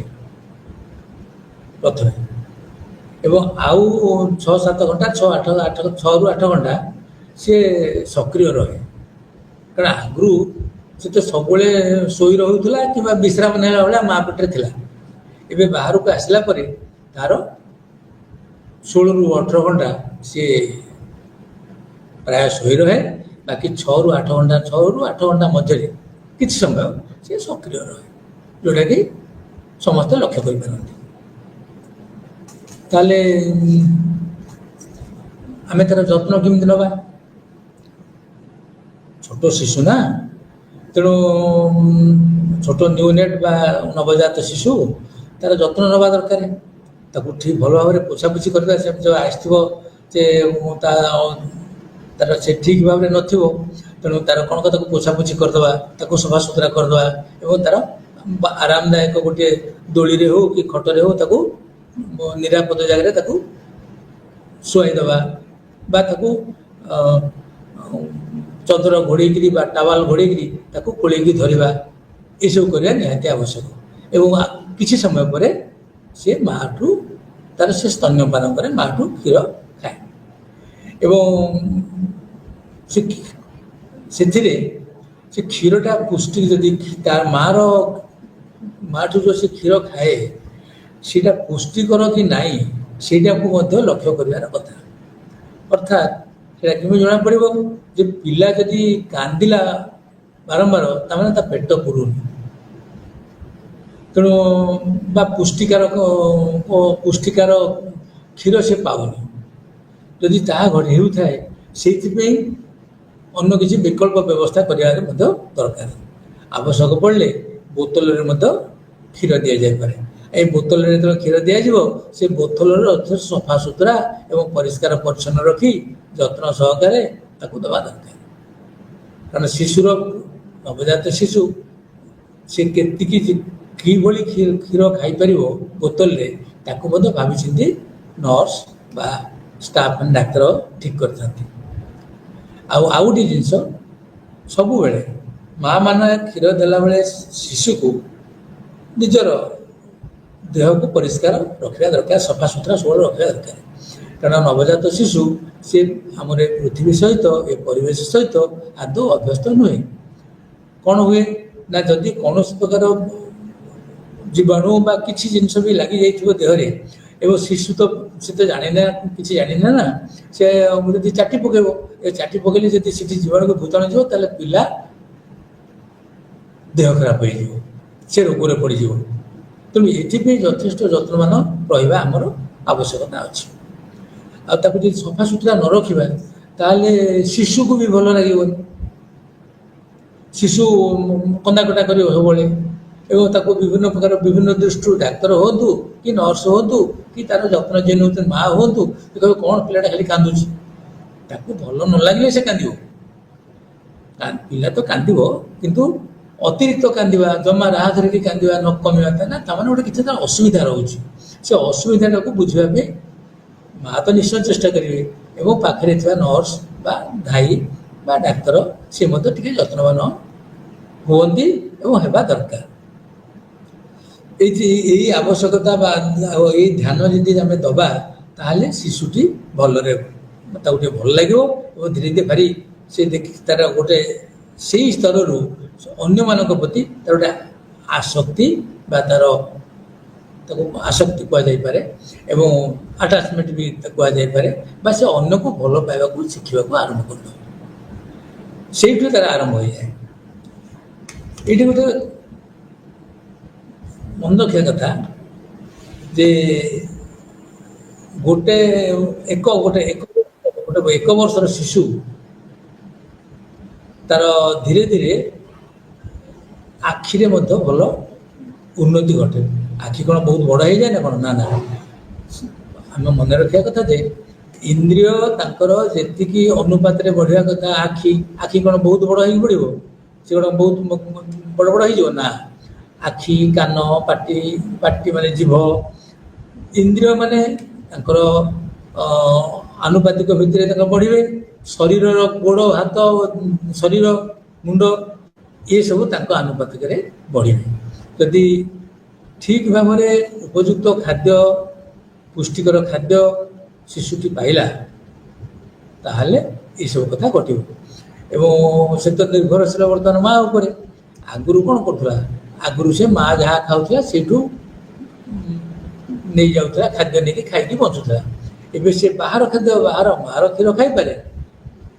S1: ପ୍ରଥମେ, ଏବଂ ଆଉ 6-7 ଘଣ୍ଟା 6ରୁ 8 ଘଣ୍ଟା ସେ ସକ୍ରିୟ ରହେ। କାରଣ ଆଗରୁ ସେ ତ ସବୁବେଳେ ଶୋଇ ରହୁଥିଲା କିମ୍ବା ବିଶ୍ରାମ ନେଲା ଭଳିଆ ମା ପେଟରେ ଥିଲା। ଏବେ ବାହାରକୁ ଆସିଲା ପରେ ତାର 16ରୁ 18 ଘଣ୍ଟା ସିଏ ପ୍ରାୟ ଶୋଇ ରହେ, ବାକି 6ରୁ 8 ଘଣ୍ଟା ମଧ୍ୟରେ କିଛି ସମୟ ସେ ସକ୍ରିୟ ରହେ, ଯେଉଁଟାକି ସମସ୍ତେ ଲକ୍ଷ୍ୟ କରିପାରନ୍ତି। ତାହେଲେ ଆମେ ତାର ଯତ୍ନ କେମିତି ନେବା? ଛୋଟ ଶିଶୁ ନା, ତେଣୁ ଛୋଟ ନ୍ୟୁନେଟ୍ ବା ନବଜାତ ଶିଶୁ ତାର ଯତ୍ନ ନେବା ଦରକାର। ତାକୁ ଠିକ୍ ଭଲ ଭାବରେ ପୋଛାପୋଛି କରିବା। ସେ ଯେଉଁ ଆସିଥିବ ଯେ ତାର ସେ ଠିକ୍ ଭାବରେ ନଥିବ, ତେଣୁ ତାର କ'ଣ ତାକୁ ପୋଛାପୋଛି କରିଦେବା, ତାକୁ ସଫାସୁତୁରା କରିଦେବା ଏବଂ ତାର ଆରାମଦାୟକ ଗୋଟିଏ ଦୋଳିରେ ହେଉ କି ଖଟରେ ହେଉ ତାକୁ ନିରାପଦ ଜାଗାରେ ତାକୁ ଶୁଆଇ ଦେବା, ବା ତାକୁ ଚଦର ଘୋଡ଼େଇକିରି ବା ଟାୱାଲ ଘୋଡ଼େଇକିରି ତାକୁ କୋଳେଇକି ଧରିବା, ଏସବୁ କରିବା ନିହାତି ଆବଶ୍ୟକ। ଏବଂ କିଛି ସମୟ ପରେ ସେ ମାଆଠୁ ତାର ସେ ସ୍ତନ୍ୟପାନ କରେ, ମାଆଠୁ କ୍ଷୀର ଖାଏ ଏବଂ ସେଥିରେ ସେ କ୍ଷୀରଟା ପୁଷ୍ଟି, ଯଦି ତାର ମାଆଠୁ ଯେଉଁ ସେ କ୍ଷୀର ଖାଏ ସେଇଟା ପୁଷ୍ଟିକର କି ନାହିଁ ସେଇଟାକୁ ମଧ୍ୟ ଲକ୍ଷ୍ୟ କରିବାର କଥା। ଅର୍ଥାତ୍ ସେଇଟା କେମିତି ଜଣାପଡ଼ିବ ଯେ ପିଲା ଯଦି କାନ୍ଦିଲା ବାରମ୍ବାର, ତାମାନେ ତା ପେଟ ପୁରୁନି, ତେଣୁ ବା ପୁଷ୍ଟିକାର କ୍ଷୀର ସେ ପାଉନି। ଯଦି ତାହା ହେଉଥାଏ, ସେଇଥିପାଇଁ ଅନ୍ୟ କିଛି ବିକଳ୍ପ ବ୍ୟବସ୍ଥା କରିବାର ମଧ୍ୟ ଦରକାର। ଆବଶ୍ୟକ ପଡ଼ିଲେ ବୋତଲରେ ମଧ୍ୟ କ୍ଷୀର ଦିଆଯାଇପାରେ। এই ବୋତଲରେ ଯେତେବେଳେ କ୍ଷୀର ଦିଆଯିବ, ସେ ବୋତଲରେ ଯଥେଷ୍ଟ ସଫାସୁତୁରା ଏବଂ ପରିଷ୍କାର ପରିଚ୍ଛନ୍ନ ରଖି ଯତ୍ନ ସହକାରେ ତାକୁ ଦେବା ଦରକାର। କାରଣ ନବଜାତ ଶିଶୁ ସେ କେତିକି କିଭଳି କ୍ଷୀର ଖାଇପାରିବ ବୋତଲରେ, ତାକୁ ମଧ୍ୟ ଭାବିଚିନ୍ତି ନର୍ସ ବା ଷ୍ଟାଫ୍ ଡାକ୍ତର ଠିକ୍ କରିଥାନ୍ତି। ଆଉ ଗୋଟିଏ ଜିନିଷ, ସବୁବେଳେ ମା ମାନେ କ୍ଷୀର ଦେଲାବେଳେ ଶିଶୁକୁ ନିଜର ଦେହକୁ ପରିଷ୍କାର ରଖିବା ଦରକାର, ସଫାସୁତୁରା ସବୁବେଳେ ରଖିବା ଦରକାର। କାରଣ ନବଜାତ ଶିଶୁ ସେ ଆମର ଏ ପୃଥିବୀ ସହିତ, ଏ ପରିବେଶ ସହିତ ଆଦୌ ଅଭ୍ୟସ୍ତ ନୁହେଁ। କ'ଣ ହୁଏ ନା, ଯଦି କୌଣସି ପ୍ରକାର ଜୀବାଣୁ ବା କିଛି ଜିନିଷ ବି ଲାଗିଯାଇଥିବ ଦେହରେ, ଏବଂ ଶିଶୁ ତ ସେ ତ କିଛି ଜାଣିନା ନା, ସେ ଯଦି ଚାଟି ପକାଇବ, ଚାଟି ପକାଇଲେ ଯଦି ସେଠି ଜୀବାଣୁକୁ ଭୂତାଣୁ ଯିବ, ତାହେଲେ ପିଲା ଦେହ ଖରାପ ହେଇଯିବ, ସେ ରୋଗରେ ପଡ଼ିଯିବ। ତେଣୁ ଏଥିପାଇଁ ଯଥେଷ୍ଟ ଯତ୍ନବାନ ରହିବା ଆମର ଆବଶ୍ୟକତା ଅଛି। ଆଉ ତାକୁ ଯଦି ସଫାସୁତୁରା ନ ରଖିବା, ତାହେଲେ ଶିଶୁକୁ ବି ଭଲ ଲାଗିବନି। ଶିଶୁ କନ୍ଦାକଟା କରିବ ସବୁବେଳେ, ଏବଂ ତାକୁ ବିଭିନ୍ନ ଦୃଷ୍ଟିରୁ ଡାକ୍ତର ହୁଅନ୍ତୁ କି ନର୍ସ ହୁଅନ୍ତୁ କି ତାର ଯତ୍ନ ଯିଏ ନେଉଛନ୍ତି ମା ହୁଅନ୍ତୁ, ସେ କହିବେ କ'ଣ ପିଲାଟା ଖାଲି କାନ୍ଦୁଛି। ତାକୁ ଭଲ ନ ଲାଗିଲେ ସେ କାନ୍ଦିବ। ପିଲା ତ କାନ୍ଦିବ, କିନ୍ତୁ ଅତିରିକ୍ତ କାନ୍ଦିବା, ଜମା ରାହା ଧରିକି କାନ୍ଦିବା ନ କମିବା, ନା ତାମାନେ ଗୋଟେ କିଛି ତାର ଅସୁବିଧା ରହୁଛି। ସେ ଅସୁବିଧାଟାକୁ ବୁଝିବା ପାଇଁ ମା ତ ନିଶ୍ଚୟ ଚେଷ୍ଟା କରିବେ, ଏବଂ ପାଖରେ ଥିବା ନର୍ସ ବା ଧାଇ ବା ଡାକ୍ତର ସେ ମଧ୍ୟ ଟିକେ ଯତ୍ନବାନ ହୁଅନ୍ତି ଏବଂ ହେବା ଦରକାର। ଏଇ ଆବଶ୍ୟକତା ବା ଏଇ ଧ୍ୟାନ ଯଦି ଆମେ ଦେବା, ତାହେଲେ ଶିଶୁଟି ଭଲରେ, ତାକୁ ଟିକେ ଭଲ ଲାଗିବ ଏବଂ ଧୀରେ ଧୀରେ ଭାରି ସେ ଦେଖି ତାର ଗୋଟେ ସେଇ ସ୍ତରରୁ ଅନ୍ୟମାନଙ୍କ ପ୍ରତି ତାର ଗୋଟେ ଆସକ୍ତି ବା ତାକୁ ଆସକ୍ତି କୁହାଯାଇପାରେ ଏବଂ ଆଟାଚମେଣ୍ଟ ବି କୁହାଯାଇପାରେ, ବା ସେ ଅନ୍ୟକୁ ଭଲ ପାଇବାକୁ ଶିଖିବାକୁ ଆରମ୍ଭ କରିଦେବ। ସେଇଠୁ ତାର ଆରମ୍ଭ ହୋଇଯାଏ। ଏଇଠି ଗୋଟେ ମନେ ରଖିବା କଥା ଯେ ଏକ ବର୍ଷର ଶିଶୁ ତାର ଧୀରେ ଧୀରେ ଆଖିରେ ମଧ୍ୟ ଭଲ ଉନ୍ନତି ଘଟେ। ଆଖି କ'ଣ ବହୁତ ବଡ଼ ହେଇଯାଏ ନା କ'ଣ? ନା। ଆମେ ମନେ ରଖିବା କଥା ଯେ ଇନ୍ଦ୍ରିୟ ତାଙ୍କର ଯେତିକି ଅନୁପାତରେ ବଢ଼ିବା କଥା, ଆଖି କ'ଣ ବହୁତ ବଡ଼ ହେଇକି ପଡ଼ିବ? ସେ କ'ଣ ବହୁତ ବଡ଼ ହେଇଯିବ? ନା, ଆଖି କାନ ପାଟି ପାଟି ମାନେ ଜିଭ ଇନ୍ଦ୍ରିୟ ମାନେ ତାଙ୍କର ଆନୁପାତିକ ଭିତରେ ତାଙ୍କ ବଢ଼ିବେ। ଶରୀରର ଗୋଡ଼ ହାତ ଶରୀର ମୁଣ୍ଡ ଏସବୁ ତାଙ୍କ ଆନୁପାତିକରେ ବଢ଼ିବେ। ଯଦି ଠିକ୍ ଭାବରେ ଉପଯୁକ୍ତ ଖାଦ୍ୟ ପୁଷ୍ଟିକର ଖାଦ୍ୟ ଶିଶୁଟି ପାଇଲା ତାହେଲେ ଏସବୁ କଥା ଘଟିବ। ଏବଂ ସେ ତ ନିର୍ଭରଶୀଳ ବର୍ତ୍ତମାନ ମା ଉପରେ। ଆଗରୁ କ'ଣ କରୁଥିଲା, ଆଗରୁ ସେ ମା ଯାହା ଖାଉଥିଲା ସେଇଠୁ ନେଇଯାଉଥିଲା, ଖାଦ୍ୟ ନେଇକି ଖାଇକି ବଞ୍ଚୁଥିଲା। ଏବେ ସେ ବାହାର ଖାଦ୍ୟ ବାହାର ମାର କ୍ଷୀର ଖାଇପାରେ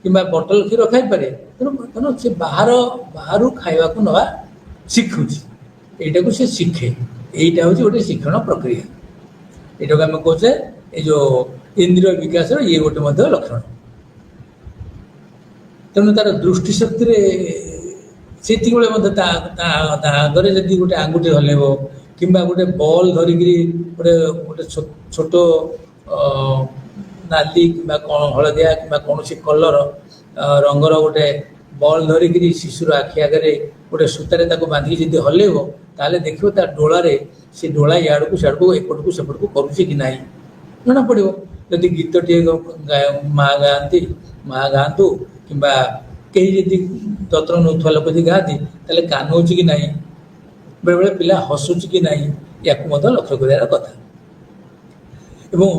S1: କିମ୍ବା ବଟଲ କ୍ଷୀର ଖାଇପାରେ, ତେଣୁ ସେ ବାହାରୁ ଖାଇବାକୁ ନେବା ଶିଖୁଛି। ଏଇଟାକୁ ସେ ଶିଖେ। ଏଇଟା ହେଉଛି ଗୋଟେ ଶିକ୍ଷଣ ପ୍ରକ୍ରିୟା। ଏଇଟାକୁ ଆମେ କହୁଛେ ଏଇ ଯେଉଁ ଇନ୍ଦ୍ରିୟ ବିକାଶର ଇଏ ଗୋଟେ ମଧ୍ୟ ଲକ୍ଷଣ। ତେଣୁ ତାର ଦୃଷ୍ଟି ଶକ୍ତିରେ ସେତିକିବେଳେ ମଧ୍ୟ ତା ଆଗରେ ଯଦି ଗୋଟେ ଆଙ୍ଗୁଠି ହଲେଇବ କିମ୍ବା ଗୋଟେ ବଲ୍ ଧରିକିରି ଗୋଟେ ଛୋଟ ନାଲି କିମ୍ବା କ'ଣ ହଳଦିଆ କିମ୍ବା କୌଣସି କଲର ରଙ୍ଗର ଗୋଟେ ବଲ୍ ଧରିକିରି ଶିଶୁର ଆଖି ଆଗରେ ଗୋଟେ ସୂତାରେ ତାକୁ ବାନ୍ଧିକି ଯଦି ହଲେଇବ ତାହେଲେ ଦେଖିବ ତା ଡୋଳାରେ ସେ ଡୋଳା ଇଆଡ଼କୁ ସିଆଡ଼କୁ ଏପଟକୁ ସେପଟକୁ କରୁଛି କି ନାହିଁ ଜଣାପଡ଼ିବ। ଯଦି ଗୀତଟିଏ ମା ଗାଆନ୍ତୁ କିମ୍ବା କେହି ଯଦି ଯତ୍ନ ନେଉଥିବା ଲୋକ ଯଦି ଗାଆନ୍ତି ତାହେଲେ କାନଉଛି କି ନାହିଁ, ବେଳେବେଳେ ପିଲା ହସୁଛି କି ନାହିଁ, ୟାକୁ ମଧ୍ୟ ଲକ୍ଷ୍ୟ କରିବାର କଥା। ଏବଂ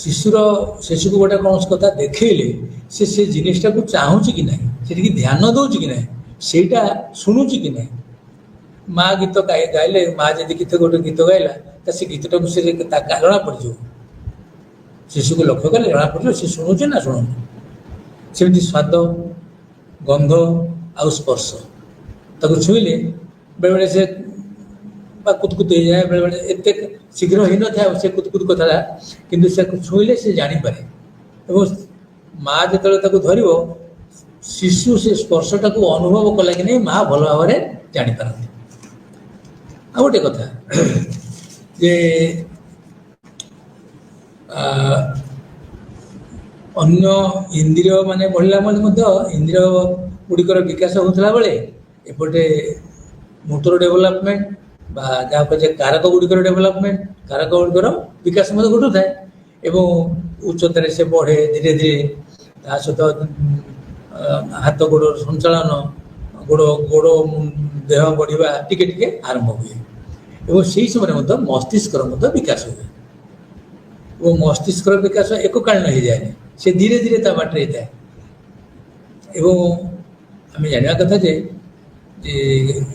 S1: ଶିଶୁକୁ ଗୋଟେ କୌଣସି କଥା ଦେଖେଇଲେ ସେ ଜିନିସଟାକୁ ଚାହୁଁଛି କି ନାହିଁ, ସେଠିକି ଧ୍ୟାନ ଦେଉଛି କି ନାହିଁ, ସେଇଟା ଶୁଣୁଛି କି ନାହିଁ। ମା ଗୀତ ଗାଇଲେ, ମା ଯଦି ଗୋଟେ ଗୀତ ଗାଇଲା ତା ସେ ଗୀତଟାକୁ ସେ ଜଣାପଡ଼ିଯିବ। ଶିଶୁକୁ ଲକ୍ଷ୍ୟ କଲେ ଜଣାପଡ଼ିଯିବ ସେ ଶୁଣୁଛି ନା ଶୁଣୁନି। ସେମିତି ସ୍ୱାଦ, ଗନ୍ଧ ଆଉ ସ୍ପର୍ଶ ତାକୁ ଛୁଇଁଲେ ବେଳେବେଳେ ସେ ବା କୁତକୁତ ହେଇଯାଏ, ବେଳେବେଳେ ଏତେ ଶୀଘ୍ର ହେଇନଥାଏ ସେ କୁତକୁତ କଥାଟା, କିନ୍ତୁ ସେ ଛୁଇଁଲେ ସେ ଜାଣିପାରେ। ଏବଂ ମା ଯେତେବେଳେ ତାକୁ ଧରିବ ଶିଶୁ ସେ ସ୍ପର୍ଶଟାକୁ ଅନୁଭବ କଲା କି ନାହିଁ ମା ଭଲ ଭାବରେ ଜାଣିପାରନ୍ତି। ଆଉ ଗୋଟେ କଥା ଯେ ଅନ୍ୟ ଇନ୍ଦ୍ରିୟ ମାନେ ବଢ଼ିଲା ମଧ୍ୟ ଇନ୍ଦ୍ରିୟ ଗୁଡ଼ିକର ବିକାଶ ହେଉଥିଲା ବେଳେ ଏପଟେ ମୋଟର ଡେଭଲପମେଣ୍ଟ ବା ଯାହା କୁହାଯାଏ କାରକ ଗୁଡ଼ିକର ଡେଭଲପମେଣ୍ଟ, କାରକ ଗୁଡ଼ିକର ବିକାଶ ମଧ୍ୟ ଘଟୁଥାଏ। ଏବଂ ଉଚ୍ଚତାରେ ସେ ବଢ଼େ ଧୀରେ ଧୀରେ। ତା ସହିତ ହାତ ଗୋଡ଼ର ସଞ୍ଚାଳନ, ଗୋଡ଼ ଦେହ ବଢ଼ିବା ଟିକେ ଟିକେ ଆରମ୍ଭ ହୁଏ। ଏବଂ ସେହି ସମୟରେ ମଧ୍ୟ ମସ୍ତିଷ୍କର ମଧ୍ୟ ବିକାଶ ହୁଏ। ଏବଂ ମସ୍ତିଷ୍କର ବିକାଶ ଏକକାଳୀନ ହେଇଯାଏନି, ସେ ଧୀରେ ଧୀରେ ତା ବାଟରେ ହେଇଥାଏ। ଏବଂ ଆମେ ଜାଣିବା କଥା ଯେ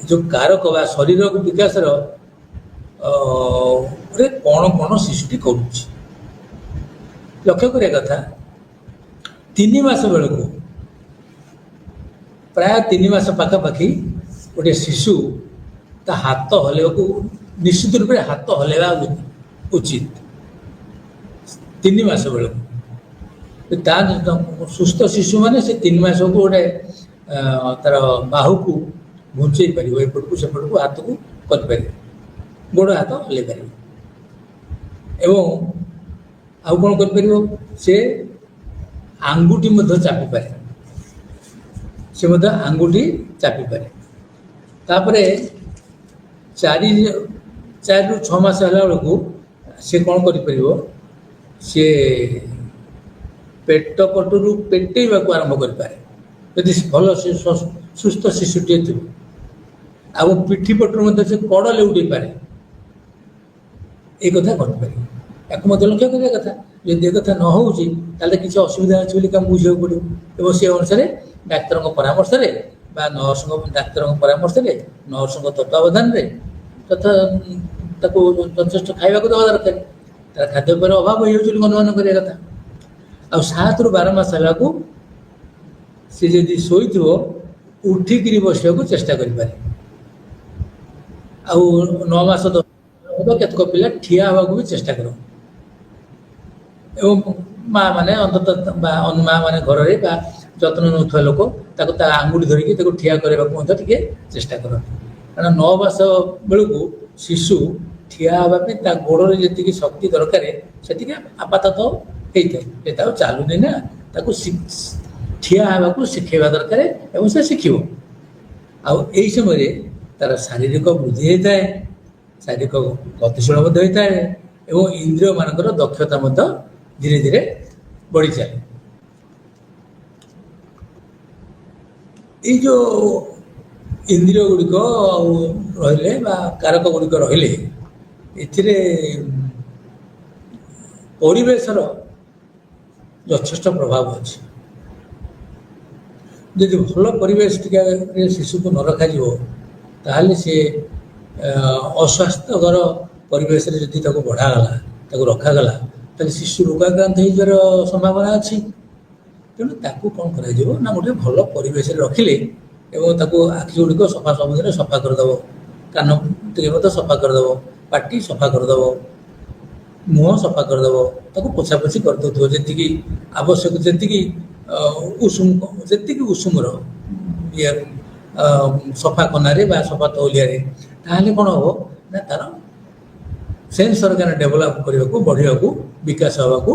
S1: ଯେଉଁ କାରକ ବା ଶରୀର ବିକାଶର କ'ଣ କ'ଣ ଶିଶୁଟି କରୁଛି ଲକ୍ଷ୍ୟ କରିବା କଥା। 3 ମାସ ବେଳକୁ, ପ୍ରାୟ 3 ମାସ ପାଖାପାଖି ଗୋଟେ ଶିଶୁ ତା ହାତ ହଲେଇବାକୁ ନିଶ୍ଚିତ ରୂପରେ ହାତ ହଲେଇବା ଉଚିତ। 3 ମାସ ବେଳକୁ ତା ସୁସ୍ଥ ଶିଶୁ ମାନେ ସେ 3 ମାସକୁ ଗୋଟେ ତାର ବାହୁକୁ ଘୁଞ୍ଚେଇ ପାରିବ, ଏପଟକୁ ସେପଟକୁ ହାତକୁ କରିପାରିବ, ଗୋଡ଼ ହାତ ହଲେଇ ପାରିବ। ଏବଂ ଆଉ କ'ଣ କରିପାରିବ, ସେ ଆଙ୍ଗୁଠି ମଧ୍ୟ ଚାପିପାରେ, ସେ ମଧ୍ୟ ଆଙ୍ଗୁଠି ଚାପିପାରେ। ତାପରେ 4ରୁ 6 ମାସ ହେଲା ବେଳକୁ ସେ କ'ଣ କରିପାରିବ, ସେ ପେଟ ପଟରୁ ପେଟେଇବାକୁ ଆରମ୍ଭ କରିପାରେ ଯଦି ଭଲ ସୁସ୍ଥ ଶିଶୁଟିଏ ଥିବ। ଆଉ ପିଠି ପଟରୁ ମଧ୍ୟ ସେ କଡ଼ ଲେଉଟେଇ ପାରେ। ଏ କଥା ଘଟିପାରିବ, ୟାକୁ ମଧ୍ୟ ଲକ୍ଷ୍ୟ କରିବା କଥା। ଯଦି ଏ କଥା ନ ହେଉଛି ତାହେଲେ କିଛି ଅସୁବିଧା ଅଛି ବୋଲି କାମ ବୁଝିବାକୁ ପଡ଼ିବ। ଏବଂ ସେ ଅନୁସାରେ ଡାକ୍ତରଙ୍କ ପରାମର୍ଶରେ ବା ଡାକ୍ତରଙ୍କ ପରାମର୍ଶରେ ନର୍ସଙ୍କ ତତ୍ତ୍ୱାବଧାନରେ ତାକୁ ଯଥେଷ୍ଟ ଖାଇବାକୁ ଦେବା ଦରକାର। ତାର ଖାଦ୍ୟପେୟର ଅଭାବ ହେଇଯାଉଛି ବୋଲି ଅନୁମାନ କରିବା କଥା। ଆଉ 7ରୁ 12 ମାସ ହେଲାକୁ ସେ ଯଦି ଶୋଇଥିବ ଉଠିକିରି ବସିବାକୁ ଚେଷ୍ଟା କରିପାରେ। ଆଉ 9 ମାସ 10 କେତେକ ପିଲା ଠିଆ ହେବାକୁ ବି ଚେଷ୍ଟା କରନ୍ତି। ଏବଂ ମା ମାନେ ଘରରେ ବା ଯତ୍ନ ନେଉଥିବା ଲୋକ ତାକୁ ତା ଆଙ୍ଗୁଠି ଧରିକି ତାକୁ ଠିଆ କରିବାକୁ ମଧ୍ୟ ଟିକେ ଚେଷ୍ଟା କରନ୍ତି। କାରଣ 9 ମାସ ବେଳକୁ ଶିଶୁ ଠିଆ ହେବା ପାଇଁ ତା ଗୋଡ଼ରେ ଯେତିକି ଶକ୍ତି ଦରକାର ସେତିକି ଆପାତତଃ ହେଇଥାଏ। ସେ ତାକୁ ଚାଲୁନି ନା, ତାକୁ ଠିଆ ହେବାକୁ ଶିଖେଇବା ଦରକାର ଏବଂ ସେ ଶିଖିବ। ଆଉ ଏହି ସମୟରେ ତାର ଶାରୀରିକ ବୃଦ୍ଧି ହୋଇଥାଏ, ଶାରୀରିକ ଗତିଶୀଳ ମଧ୍ୟ ହୋଇଥାଏ ଏବଂ ଇନ୍ଦ୍ରିୟ ମାନଙ୍କର ଦକ୍ଷତା ମଧ୍ୟ ଧୀରେ ଧୀରେ ବଢ଼ିଚାଲେ। ଏଇ ଯେଉଁ ଇନ୍ଦ୍ରିୟ ଗୁଡ଼ିକ ଆଉ ରହିଲେ ବା କାରକ ଗୁଡ଼ିକ ରହିଲେ, ଏଥିରେ ପରିବେଶର ଯଥେଷ୍ଟ ପ୍ରଭାବ ଅଛି। ଯଦି ଭଲ ପରିବେଶ ଟିକେ ଶିଶୁକୁ ନ ରଖାଯିବ, ତାହେଲେ ସେ ଅସ୍ୱାସ୍ଥ୍ୟକର ପରିବେଶରେ ଯଦି ତାକୁ ବଢ଼ାଗଲା, ତାକୁ ରଖାଗଲା, ତାହେଲେ ଶିଶୁ ରୋଗାକ୍ରାନ୍ତ ହୋଇଯିବାର ସମ୍ଭାବନା ଅଛି। ତେଣୁ ତାକୁ କ'ଣ କରାଯିବ ନା ଗୋଟେ ଭଲ ପରିବେଶରେ ରଖିଲେ ଏବଂ ତାକୁ ଆଖି ଗୁଡ଼ିକ ସଫା ସବୁଦିନେ ସଫା କରିଦେବ, କାନ ଟିକେ ମଧ୍ୟ ସଫା କରିଦେବ, ପାଟି ସଫା କରିଦେବ, ମୁହଁ ସଫା କରିଦେବ, ତାକୁ ପୋଛାପୋଛି କରିଦେଉଥିବ ଯେତିକି ଆବଶ୍ୟକ, ଯେତିକି ଉଷୁମର ଇଏ ସଫା କନାରେ ବା ସଫା ତଉଲିଆରେ, ତାହେଲେ କ'ଣ ହେବ ନା ତାର ସେନ୍ସ ଅର୍ଗାନ ଡେଭଲପ୍ କରିବାକୁ, ବଢ଼ିବାକୁ, ବିକାଶ ହେବାକୁ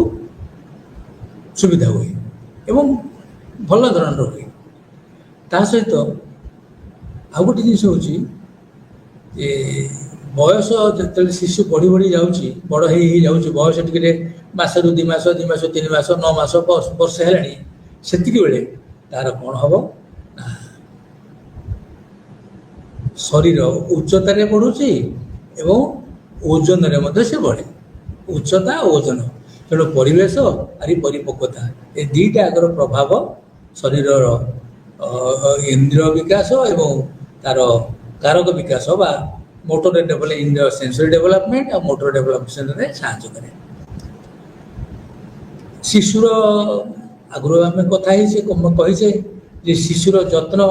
S1: ସୁବିଧା ହୁଏ ଏବଂ ଭଲ ଧରଣର ହୁଏ। ତା ସହିତ ଆଉ ଗୋଟେ ଜିନିଷ ହେଉଛି ଯେ ବୟସ ଯେତେବେଳେ ଶିଶୁ ବଢ଼ି ବଢ଼ି ଯାଉଛି, ବଡ଼ ହେଇଯାଉଛି, ବୟସ ଟିକେ ମାସରୁ 2 ମାସ, 2 ମାସ 3 ମାସ, 9 ମାସ, ବର୍ଷେ ହେଲାଣି, ସେତିକି ବେଳେ ତାର କ'ଣ ହେବ ନା ଶରୀର ଉଚ୍ଚତାରେ ବଢ଼ୁଛି ଏବଂ ଓଜନରେ ମଧ୍ୟ ସେ ବଢ଼େ, ଉଚ୍ଚତା ଓ ଓଜନ। ତେଣୁ ପରିବେଶ ଆରି ପରିପକ୍ୱତା, ଏ ଦୁଇଟା ଆଗର ପ୍ରଭାବ ଶରୀରର ଇନ୍ଦ୍ରିୟ ବିକାଶ ଏବଂ ତାର କାରକ ବିକାଶ ବା ମୋଟର ଇନ୍ଦ୍ରିୟ ସେନ୍ସରି ଡେଭଲପମେଣ୍ଟ ଆଉ ମୋଟର ଡେଭଲପମେଣ୍ଟରେ ସାହାଯ୍ୟ କରେ। ଶିଶୁର ଆଗରୁ ଆମେ କଥା କହିଛେ ଯେ ଶିଶୁର ଯତ୍ନ,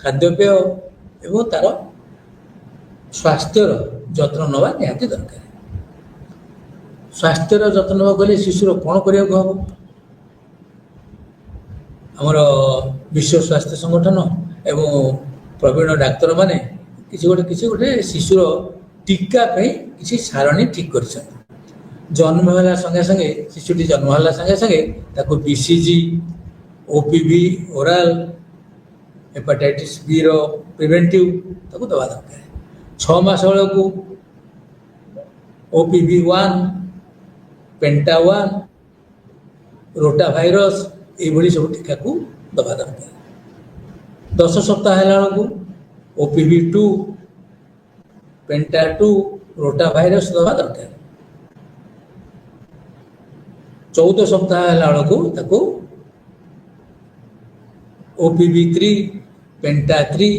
S1: ଖାଦ୍ୟପେୟ ଏବଂ ତାର ସ୍ୱାସ୍ଥ୍ୟର ଯତ୍ନ ନେବା ନିହାତି ଦରକାର। ସ୍ୱାସ୍ଥ୍ୟର ଯତ୍ନ ନେବାକୁ ହେଲେ ଶିଶୁର କ'ଣ କରିବାକୁ ହେବ? ଆମର ବିଶ୍ୱ ସ୍ୱାସ୍ଥ୍ୟ ସଂଗଠନ ଏବଂ ପ୍ରବୀଣ ଡାକ୍ତରମାନେ କିଛି ଗୋଟେ ଶିଶୁର ଟୀକା ପାଇଁ କିଛି ସାରଣୀ ଠିକ୍ କରିଛନ୍ତି। ଜନ୍ମ ହେଲା ସଙ୍ଗେ ସଙ୍ଗେ, ଶିଶୁଟି ଜନ୍ମ ହେଲା ସଙ୍ଗେ ସଙ୍ଗେ ତାକୁ BCG, OPV oral, hepatitis B ର ପ୍ରିଭେଣ୍ଟିଭ ତାକୁ ଦେବା ଦରକାର। 6 ମାସ ବେଳକୁ OPV 1, ପେଣ୍ଟା 1, ରୋଟା ଭାଇରସ୍, ଏଇଭଳି ସବୁ ଟୀକାକୁ ଦେବା ଦରକାର। 10 ସପ୍ତାହ ହେଲା ବେଳକୁ OPV 2, ପେଣ୍ଟା 2, ରୋଟା ଭାଇରସ୍ ଦେବା ଦରକାର। 14 ସପ୍ତାହ ହେଲା ବେଳକୁ ତାକୁ OPV 3, ପେଣ୍ଟା 3,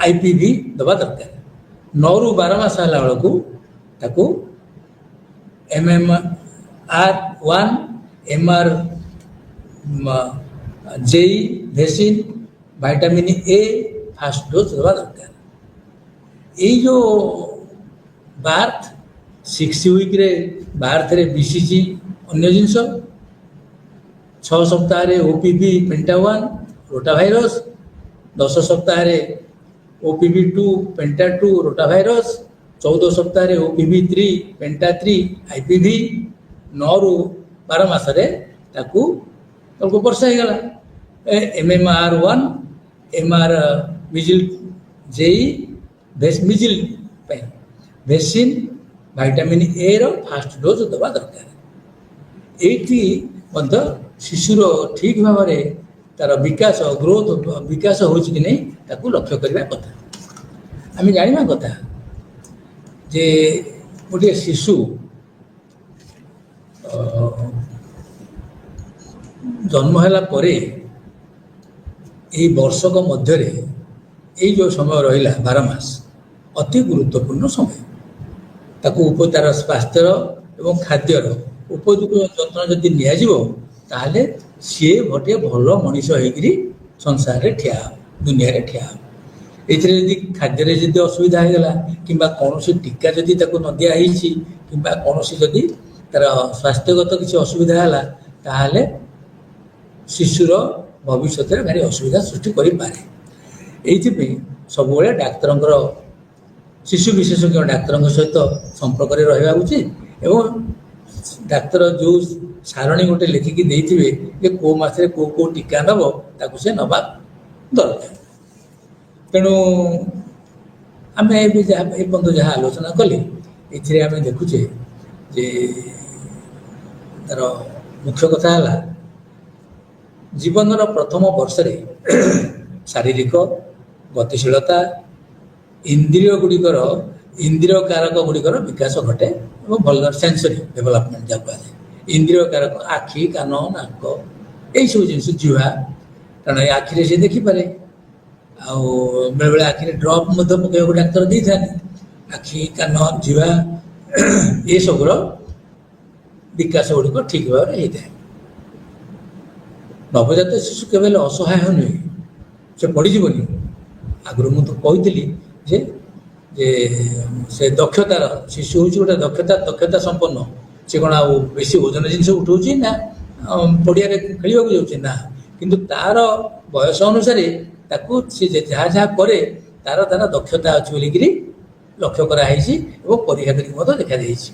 S1: IPV ଦେବା ଦରକାର। 9 ରୁ 12 ମାସ ହେଲା ବେଳକୁ ତାକୁ MMR1, MR JE, vaccine, vitamin A first dose ଦେବା ଦରକାର। ଏଇ ଯେଉଁ ବାର୍ଥ 6 ୱିକ୍ରେ ବାର୍ଥରେ BCG ଅନ୍ୟ ଜିନିଷ, 6 ସପ୍ତାହରେ OPV ପେଣ୍ଟା 1 ରୋଟା ଭାଇରସ୍, 10 ସପ୍ତାହରେ OPV 2 ପେଣ୍ଟା 2 ରୋଟା ଭାଇରସ୍, 14 ସପ୍ତାହରେ OPV 3 ପେଣ୍ଟା 3 IPV, 9 ରୁ 12 ମାସରେ ତାକୁ ବର୍ଷା ହେଇଗଲା MMR1, MR ମିଜିଲ୍ JE ମିଜିଲ୍ ପାଇଁ ଭେକ୍ସିନ୍, ଭାଇଟାମିନ୍ A ର ଫାଷ୍ଟ ଡୋଜ୍ ଦେବା ଦରକାର। ଏଇଠି ମଧ୍ୟ ଶିଶୁର ଠିକ୍ ଭାବରେ ତାର ବିକାଶ, ଗ୍ରୋଥ ବିକାଶ ହେଉଛି କି ନାହିଁ ତାକୁ ଲକ୍ଷ୍ୟ କରିବା କଥା। ଆମେ ଜାଣିବା କଥା ଯେ ଗୋଟିଏ ଶିଶୁ ଜନ୍ମ ହେଲା ପରେ ଏଇ ବର୍ଷକ ମଧ୍ୟରେ ଏଇ ଯେଉଁ ସମୟ ରହିଲା 12 ମାସ ଅତି ଗୁରୁତ୍ୱପୂର୍ଣ୍ଣ ସମୟ। ତାକୁ ତାର ସ୍ୱାସ୍ଥ୍ୟର ଏବଂ ଖାଦ୍ୟର ଉପଯୁକ୍ତ ଯତ୍ନ ଯଦି ନିଆଯିବ, ତାହେଲେ ସିଏ ଗୋଟିଏ ଭଲ ମଣିଷ ହେଇକରି ସଂସାରରେ ଠିଆ ହେବ, ଦୁନିଆରେ ଠିଆ ହେବ। ଏଥିରେ ଯଦି ଖାଦ୍ୟରେ ଯଦି ଅସୁବିଧା ହେଇଗଲା କିମ୍ବା କୌଣସି ଟୀକା ଯଦି ତାକୁ ନ ଦିଆ ହେଇଛି କିମ୍ବା କୌଣସି ଯଦି ତାର ସ୍ୱାସ୍ଥ୍ୟଗତ କିଛି ଅସୁବିଧା ହେଲା, ତାହେଲେ ଶିଶୁର ଭବିଷ୍ୟତରେ ଭାରି ଅସୁବିଧା ସୃଷ୍ଟି କରିପାରେ। ଏଇଥିପାଇଁ ସବୁବେଳେ ଡାକ୍ତରଙ୍କର, ଶିଶୁ ବିଶେଷଜ୍ଞ ଡାକ୍ତରଙ୍କ ସହିତ ସମ୍ପର୍କରେ ରହିବା ଉଚିତ ଏବଂ ଡାକ୍ତର ଯେଉଁ ସାରଣୀ ଗୋଟେ ଲେଖିକି ଦେଇଥିବେ ଯେ କେଉଁ ମାସରେ କେଉଁ ଟୀକା ନେବ, ତାକୁ ସେ ନେବା ଦରକାର। ତେଣୁ ଆମେ ଏବେ ଯାହା ଏ ପର୍ଯ୍ୟନ୍ତ ଯାହା ଆଲୋଚନା କଲେ ଏଥିରେ ଆମେ ଦେଖୁଛେ ଯେ ତାର ମୁଖ୍ୟ କଥା ହେଲା ଜୀବନର ପ୍ରଥମ ବର୍ଷରେ ଶାରୀରିକ ଗତିଶୀଳତା ଇନ୍ଦ୍ରିୟ କାରକ ଗୁଡ଼ିକର ବିକାଶ ଘଟେ ଏବଂ ଭଲ ସେନ୍ସରି ଡେଭଲପମେଣ୍ଟ ଯାହା କୁହାଯାଏ। ଇନ୍ଦ୍ରିୟ କାରକ ଆଖି କାନ ନାକ ଏଇସବୁ ଜିନିଷ ଜିହ୍ବା, କାରଣ ଏ ଆଖିରେ ସେ ଦେଖିପାରେ ଆଉ ବେଳେବେଳେ ଆଖିରେ ଡ୍ରପ୍ ମଧ୍ୟ ପକାଇବାକୁ ଡାକ୍ତର ଦେଇଥାନ୍ତି। ଆଖି କାନ ଜିହ୍ବା ଏସବୁର ବିକାଶ ଗୁଡ଼ିକ ଠିକ୍ ଭାବରେ ହେଇଥାଏ। ନବଜାତ ଶିଶୁ କେବେ ହେଲେ ଅସହାୟ ନୁହେଁ, ସେ ପଡ଼ିଯିବନି। ଆଗରୁ ମୁଁ ତ କହିଥିଲି ଯେ ଯେ ସେ ଦକ୍ଷତାର ଶିଶୁ ହେଉଛି ଗୋଟେ ଦକ୍ଷତା ସମ୍ପନ୍ନ। ସେ କ'ଣ ଆଉ ବେଶୀ ଓଜନ ଜିନିଷ ଉଠଉଛି ନା ପଡ଼ିଆରେ ଖେଳିବାକୁ ଯାଉଛି ନା, କିନ୍ତୁ ତାର ବୟସ ଅନୁସାରେ ତାକୁ ସେ ଯାହା ଯାହା କରେ ତାର ଦକ୍ଷତା ଅଛି ବୋଲିକିରି ଲକ୍ଷ୍ୟ କରାହେଇଛି ଏବଂ ପରୀକ୍ଷା କରିକି ମଧ୍ୟ ଦେଖାଯାଇଛି।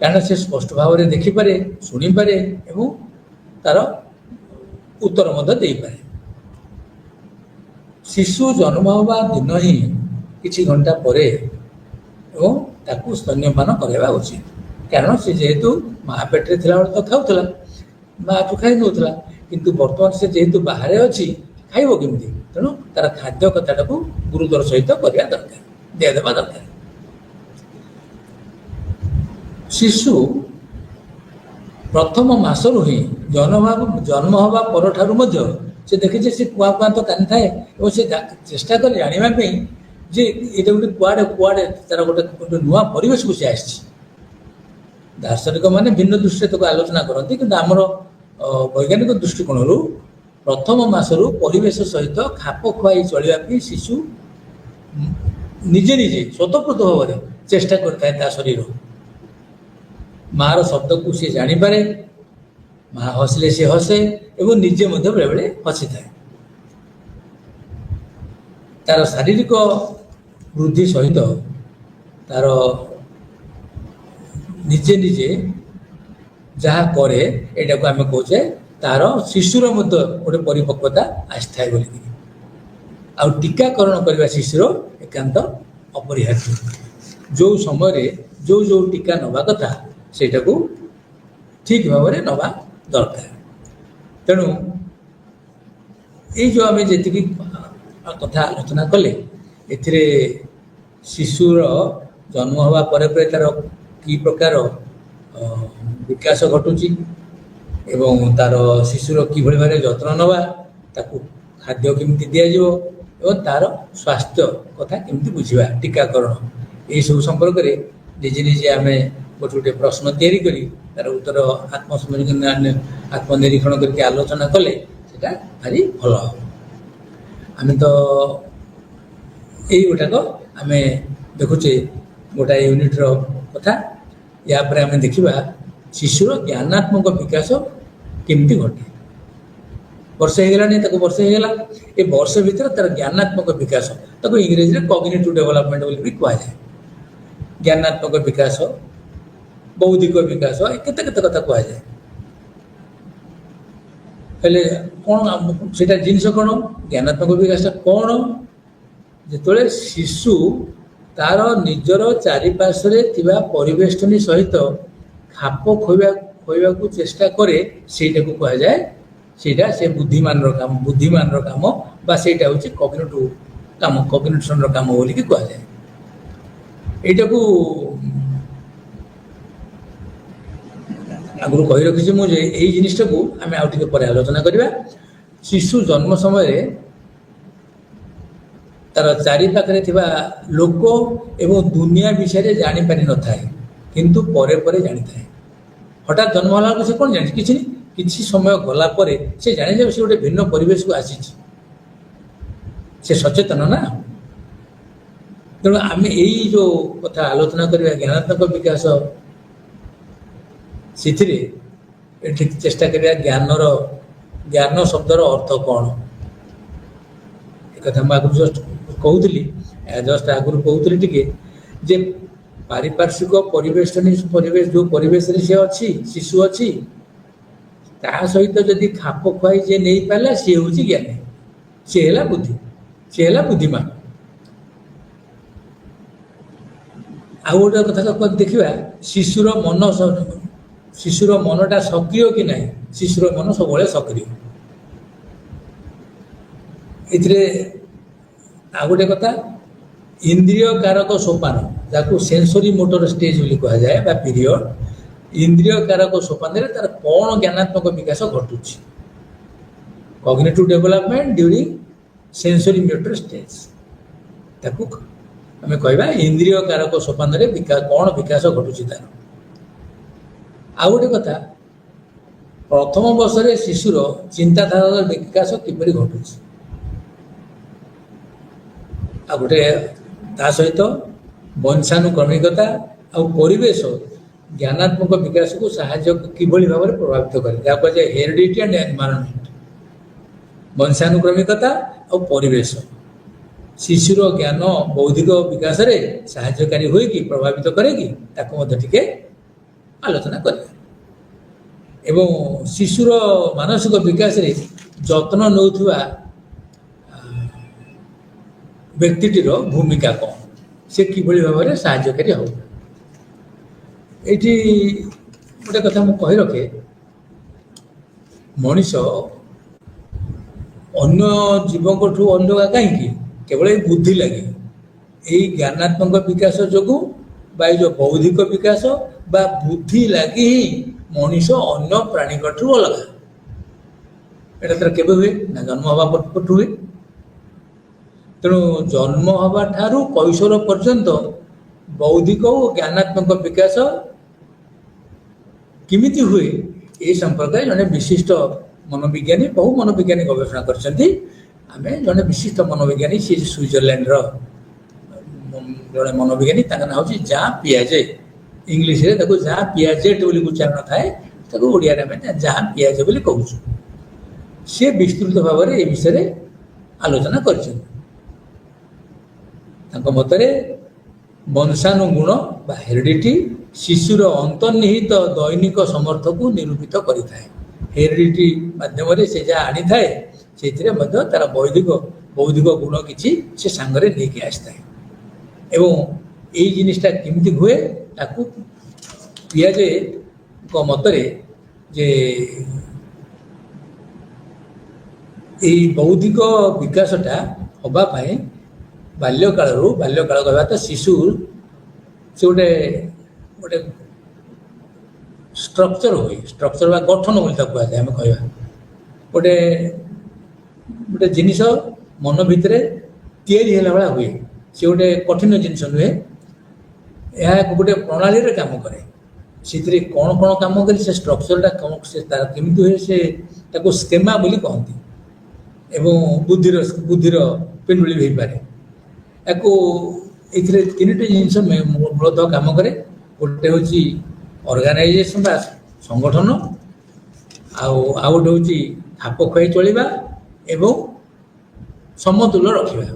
S1: କାରଣ ସେ ସ୍ପଷ୍ଟ ଭାବରେ ଦେଖିପାରେ, ଶୁଣିପାରେ ଏବଂ ତାର ଉତ୍ତର ମଧ୍ୟ ଦେଇପାରେ। ଶିଶୁ ଜନ୍ମ ହେବା ଦିନ ହିଁ କିଛି ଘଣ୍ଟା ପରେ ଏବଂ ତାକୁ ସ୍ତନ୍ୟପାନ କରାଇବା ଉଚିତ। କାରଣ ସେ ଯେହେତୁ ମା ପେଟରେ ଥିଲାବେଳେ ତ ଖାଉଥିଲା, ମାଠୁ ଖାଇ ନେଉଥିଲା, କିନ୍ତୁ ବର୍ତ୍ତମାନ ସେ ଯେହେତୁ ବାହାରେ ଅଛି ଖାଇବ କେମିତି? ତେଣୁ ତାର ଖାଦ୍ୟ କଥାଟାକୁ ଗୁରୁତ୍ୱର ସହିତ କରିବା ଦରକାର, ଦିଆଦେବା ଦରକାର। ଶିଶୁ ପ୍ରଥମ ମାସରୁ ହିଁ ଜନ୍ମ ହେବା ପରଠାରୁ ମଧ୍ୟ ସେ ଦେଖିଛି ସେ କୁଆ ତ କାନ୍ଦିଥାଏ ଏବଂ ସେ ଚେଷ୍ଟା କରେ ଜାଣିବା ପାଇଁ ଯେ ଏଇଟା କୁଆଡ଼େ ତାର ଗୋଟେ ନୂଆ ପରିବେଶକୁ ସେ ଆସିଛି। ଦାର୍ଶନିକ ମାନେ ଭିନ୍ନ ଦୃଷ୍ଟିରେ ତାକୁ ଆଲୋଚନା କରନ୍ତି, କିନ୍ତୁ ଆମର ବୈଜ୍ଞାନିକ ଦୃଷ୍ଟିକୋଣରୁ ପ୍ରଥମ ମାସରୁ ପରିବେଶ ସହିତ ଖାପ ଖୁଆଇ ଚଳିବା ପାଇଁ ଶିଶୁ ନିଜେ ସ୍ୱତଃପ୍ରତ ଭାବରେ ଚେଷ୍ଟା କରିଥାଏ। ତା ଶରୀର ମାଆର ଶବ୍ଦକୁ ସେ ଜାଣିପାରେ, ମା ହସିଲେ ସେ ହସେ ଏବଂ ନିଜେ ମଧ୍ୟ ବେଳେବେଳେ ହସିଥାଏ। ତାର ଶାରୀରିକ ବୃଦ୍ଧି ସହିତ ତାର ନିଜେ ଯାହା କରେ ଏଇଟାକୁ ଆମେ କହୁଛେ ତାର ଶିଶୁର ମଧ୍ୟ ଗୋଟେ ପରିପକ୍ୱତା ଆସିଥାଏ ବୋଲିକି। ଆଉ ଟୀକାକରଣ କରିବା ଶିଶୁର ଏକାନ୍ତ ଅପରିହାର୍ଯ୍ୟ। ଯେଉଁ ସମୟରେ ଯେଉଁ ଟୀକା ନେବା କଥା ସେଇଟାକୁ ଠିକ୍ ଭାବରେ ନେବା ଦରକାର। ତେଣୁ ଏଇ ଯେଉଁ ଆମେ ଯେତିକି କଥା ଆଲୋଚନା କଲେ ଏଥିରେ ଶିଶୁର ଜନ୍ମ ହେବା ପରେ ତାର କି ପ୍ରକାର ବିକାଶ ଘଟୁଛି ଏବଂ ତାର ଶିଶୁର କିଭଳି ଭାବରେ ଯତ୍ନ ନେବା, ତାକୁ ଖାଦ୍ୟ କେମିତି ଦିଆଯିବ ଏବଂ ତାର ସ୍ୱାସ୍ଥ୍ୟ କଥା କେମିତି ବୁଝିବା, ଟୀକାକରଣ ଏହିସବୁ ସମ୍ପର୍କରେ ନିଜେ ଆମେ ଗୋଟେ ପ୍ରଶ୍ନ ତିଆରି କରି ତାର ଉତ୍ତର ଆତ୍ମନିରୀକ୍ଷଣ କରିକି ଆଲୋଚନା କଲେ ସେଟା ଭାରି ଭଲ ହେବ। ଆମେ ତ ଏଇ ଗୋଟାକ ଆମେ ଦେଖୁଛେ ଗୋଟାଏ ୟୁନିଟ୍ର କଥା। ୟା ପରେ ଆମେ ଦେଖିବା ଶିଶୁର ଜ୍ଞାନାତ୍ମକ ବିକାଶ କେମିତି ଘଟେ। ବର୍ଷେ ହେଇଗଲାଣି, ତାକୁ ବର୍ଷେ ହେଇଗଲା, ଏ ବର୍ଷ ଭିତରେ ତାର ଜ୍ଞାନାତ୍ମକ ବିକାଶ, ତାକୁ ଇଂରେଜୀରେ କଗ୍ନିଟିଭ୍ ଡେଭଲପମେଣ୍ଟ ବୋଲି ବି କୁହାଯାଏ। ଜ୍ଞାନାତ୍ମକ ବିକାଶ, ବୌଦ୍ଧିକ ବିକାଶ, କେତେ କଥା କୁହାଯାଏ। ହେଲେ କ'ଣ ସେଇଟା ଜିନିଷ କ'ଣ? ଜ୍ଞାନାତ୍ମକ ବିକାଶଟା କ'ଣ? ଯେତେବେଳେ ଶିଶୁ ତାର ନିଜର ଚାରିପାର୍ଶ୍ୱରେ ଥିବା ପରିବେଷ୍ଟନୀ ସହିତ ଖାପ ଖୋଇବାକୁ ଚେଷ୍ଟା କରେ, ସେଇଟାକୁ କୁହାଯାଏ, ସେଇଟା ସେ ବୁଦ୍ଧିମାନର କାମ ବା ସେଇଟା ହେଉଛି କଗ୍ନିସନର କାମ ବୋଲିକି କୁହାଯାଏ। ଏଇଟାକୁ ଆଗରୁ କହି ରଖିଛି ମୁଁ ଯେ ଏଇ ଜିନିଷଟାକୁ ଆମେ ଆଉ ଟିକେ ପରେ ଆଲୋଚନା କରିବା। ଶିଶୁ ଜନ୍ମ ସମୟରେ ତାର ଚାରିପାଖରେ ଥିବା ଲୋକ ଏବଂ ଦୁନିଆ ବିଷୟରେ ଜାଣିପାରିନଥାଏ, କିନ୍ତୁ ପରେ ଜାଣିଥାଏ। ହଠାତ୍ ଜନ୍ମ ହେଲା ବେଳକୁ ସେ କ'ଣ ଜାଣିଛି? କିଛି ସମୟ ଗଲା ପରେ ସେ ଜାଣିଯାଏ ସେ ଗୋଟେ ଭିନ୍ନ ପରିବେଶକୁ ଆସିଛି, ସେ ସଚେତନ ନା। ତେଣୁ ଆମେ ଏଇ ଯେଉଁ କଥା ଆଲୋଚନା କରିବା ଜ୍ଞାନାତ୍ମକ ବିକାଶ, ସେଥିରେ ଏଠି ଚେଷ୍ଟା କରିବା ଜ୍ଞାନ ଶବ୍ଦର ଅର୍ଥ କ'ଣ। ଏକଥା ମୁଁ ଆଗରୁ କହୁଥିଲି ଆଗରୁ କହୁଥିଲି ଟିକେ ଯେ ପାରିପାର୍ଶ୍ୱିକ ଯେଉଁ ପରିବେଶରେ ସେ ଅଛି, ଶିଶୁ ଅଛି, ତା ସହିତ ଯଦି ଖାପ ଖୁଆଇ ଯିଏ ନେଇପାରିଲା ସିଏ ହେଉଛି ଜ୍ଞାନୀ, ସିଏ ହେଲା ବୁଦ୍ଧି। ସେ ହେଲା ବୁଦ୍ଧିମାନ। ଆଉ ଗୋଟେ କଥା ଦେଖିବା, ଶିଶୁର ମନଟା ସକ୍ରିୟ କି ନାହିଁ। ଶିଶୁର ମନ ସବୁବେଳେ ସକ୍ରିୟ। ଏଥିରେ ଆଉ ଗୋଟେ କଥା, ଇନ୍ଦ୍ରିୟ କାରକ ସୋପାନ, ଯାହାକୁ ସେନ୍ସୋରି ମୋଟର ଷ୍ଟେଜ୍ ବୋଲି କୁହାଯାଏ ବା ପିରିୟଡ଼। ଇନ୍ଦ୍ରିୟ କାରକ ସୋପାନରେ ତାର କ'ଣ ଜ୍ଞାନାତ୍ମକ ବିକାଶ ଘଟୁଛି। Cognitive development during sensory motor stage, ତାକୁ ଆମେ କହିବା ଇନ୍ଦ୍ରିୟ କାରକ ସୋପାନରେ କ'ଣ ବିକାଶ ଘଟୁଛି ତାର। ଆଉ ଗୋଟେ କଥା, ପ୍ରଥମ ବର୍ଷରେ ଶିଶୁର ଚିନ୍ତାଧାରାର ବିକାଶ କିପରି ଘଟୁଛି। ଆଉ ଗୋଟେ ତା ସହିତ ବଂଶାନୁକ୍ରମିକତା ଆଉ ପରିବେଶ ଜ୍ଞାନାତ୍ମକ ବିକାଶକୁ ସାହାଯ୍ୟ କିଭଳି ଭାବରେ ପ୍ରଭାବିତ କରେ, ଯାହା କୁହାଯାଏ ହେରିଡିଟି ଆଣ୍ଡ ଏନଭାରନମେଣ୍ଟ। ବଂଶାନୁକ୍ରମିକତା ଆଉ ପରିବେଶ ଶିଶୁର ଜ୍ଞାନ ବୌଦ୍ଧିକ ବିକାଶରେ ସାହାଯ୍ୟକାରୀ ହୁଏ କି ପ୍ରଭାବିତ କରେ କି, ତାକୁ ମଧ୍ୟ ଟିକେ ଆଲୋଚନା କରିବା। ଏବଂ ଶିଶୁର ମାନସିକ ବିକାଶରେ ଯତ୍ନ ନେଉଥିବା ବ୍ୟକ୍ତିଟିର ଭୂମିକା କ'ଣ, ସେ କିଭଳି ଭାବରେ ସାହାଯ୍ୟକାରୀ ହେବ। ଏଇଠି ଗୋଟେ କଥା ମୁଁ କହି ରଖେ, ମଣିଷ ଅନ୍ୟ ଜୀବଙ୍କଠୁ ଅଲଗା କାହିଁକି, କେବଳ ଏଇ ବୁଦ୍ଧି ଲାଗି। ଏଇ ଜ୍ଞାନାତ୍ମକ ବିକାଶ ଯୋଗୁଁ ବା ଏଇ ଯେଉଁ ବୌଦ୍ଧିକ ବିକାଶ ବା ବୁଦ୍ଧି ଲାଗି ହିଁ ମଣିଷ ଅନ୍ୟ ପ୍ରାଣୀଙ୍କଠୁ ଅଲଗା। ଏଇଟା ତାର କେବେ ହୁଏ ନା, ଜନ୍ମ ହେବା ପରଠୁ ହୁଏ। ତେଣୁ ଜନ୍ମ ହେବା ଠାରୁ କୈଶୋର ପର୍ଯ୍ୟନ୍ତ ବୌଦ୍ଧିକ ଓ ଜ୍ଞାନାତ୍ମକ ବିକାଶ କେମିତି ହୁଏ, ଏ ସମ୍ପର୍କରେ ଜଣେ ବିଶିଷ୍ଟ ମନୋବିଜ୍ଞାନୀ, ବହୁ ମନୋବିଜ୍ଞାନୀ ଗବେଷଣା କରିଛନ୍ତି। ଆମେ ଜଣେ ବିଶିଷ୍ଟ ମନୋବିଜ୍ଞାନୀ, ସେ ସୁଇଜରଲ୍ୟାଣ୍ଡର ଜଣେ ମନୋବିଜ୍ଞାନୀ, ତାଙ୍କ ନାଁ ହେଉଛି ଜାଁ ପିଆଜେ। ଇଂଲିଶରେ ତାକୁ ଜାଁ ପିଆଜେଟ୍ ବୋଲି ଉଚ୍ଚାରଣ ଥାଏ, ତାକୁ ଓଡ଼ିଆରେ ଆମେ ଜାଁ ପିଆଜେ ବୋଲି କହୁଛୁ। ସେ ବିସ୍ତୃତ ଭାବରେ ଏ ବିଷୟରେ ଆଲୋଚନା କରିଛନ୍ତି। ତାଙ୍କ ମତରେ ବଂଶାନୁଗୁଣ ବା ହେରିଡିଟି ଶିଶୁର ଅନ୍ତର୍ନିହିତ ଦୈନିକ ସମର୍ଥକୁ ନିରୂପିତ କରିଥାଏ। ହେରିଡିଟି ମାଧ୍ୟମରେ ସେ ଯାହା ଆଣିଥାଏ, ସେଥିରେ ମଧ୍ୟ ତାର ବୌଦ୍ଧିକ ଗୁଣ କିଛି ସେ ସାଙ୍ଗରେ ନେଇକି ଆସିଥାଏ। ଏବଂ ଏଇ ଜିନିଷଟା କେମିତି ହୁଏ, ତାକୁ ପିଆଜେଙ୍କ ମତରେ ଯେ ଏଇ ବୌଦ୍ଧିକ ବିକାଶଟା ହେବା ପାଇଁ ବାଲ୍ୟକାଳ କହିବା ତ ଶିଶୁ ସେ ଗୋଟେ ଷ୍ଟ୍ରକ୍ଚର ହୁଏ, ଷ୍ଟ୍ରକ୍ଚର ବା ଗଠନ ବୋଲି ତାକୁ କୁହାଯାଏ। ଆମେ କହିବା ଗୋଟେ ଜିନିଷ ମନ ଭିତରେ ତିଆରି ହେଲା ଭଳିଆ ହୁଏ। ସେ ଗୋଟେ କଠିନ ଜିନିଷ ନୁହେଁ, ଏହା ଗୋଟେ ପ୍ରଣାଳୀରେ କାମ କରେ। ସେଥିରେ କ'ଣ କାମ କରେ, ସେ ଷ୍ଟ୍ରକ୍ଚରଟା ସେ ତାର କେମିତି ହୁଏ, ସେ ତାକୁ ସ୍କେମା ବୋଲି କହନ୍ତି। ଏବଂ ବୁଦ୍ଧିର ପିଣ୍ଡୁଳି ହୋଇପାରେ। ୟାକୁ ଏଥିରେ ତିନିଟି ଜିନିଷ ମୂଳତଃ କାମ କରେ। ଗୋଟେ ହେଉଛି ଅର୍ଗାନାଇଜେସନ ବା ସଂଗଠନ, ଆଉ ଗୋଟେ ହେଉଛି ଖାପ ଖୁଆଇ ଚଳିବା ଏବଂ ସମତୁଲ ରଖିବା।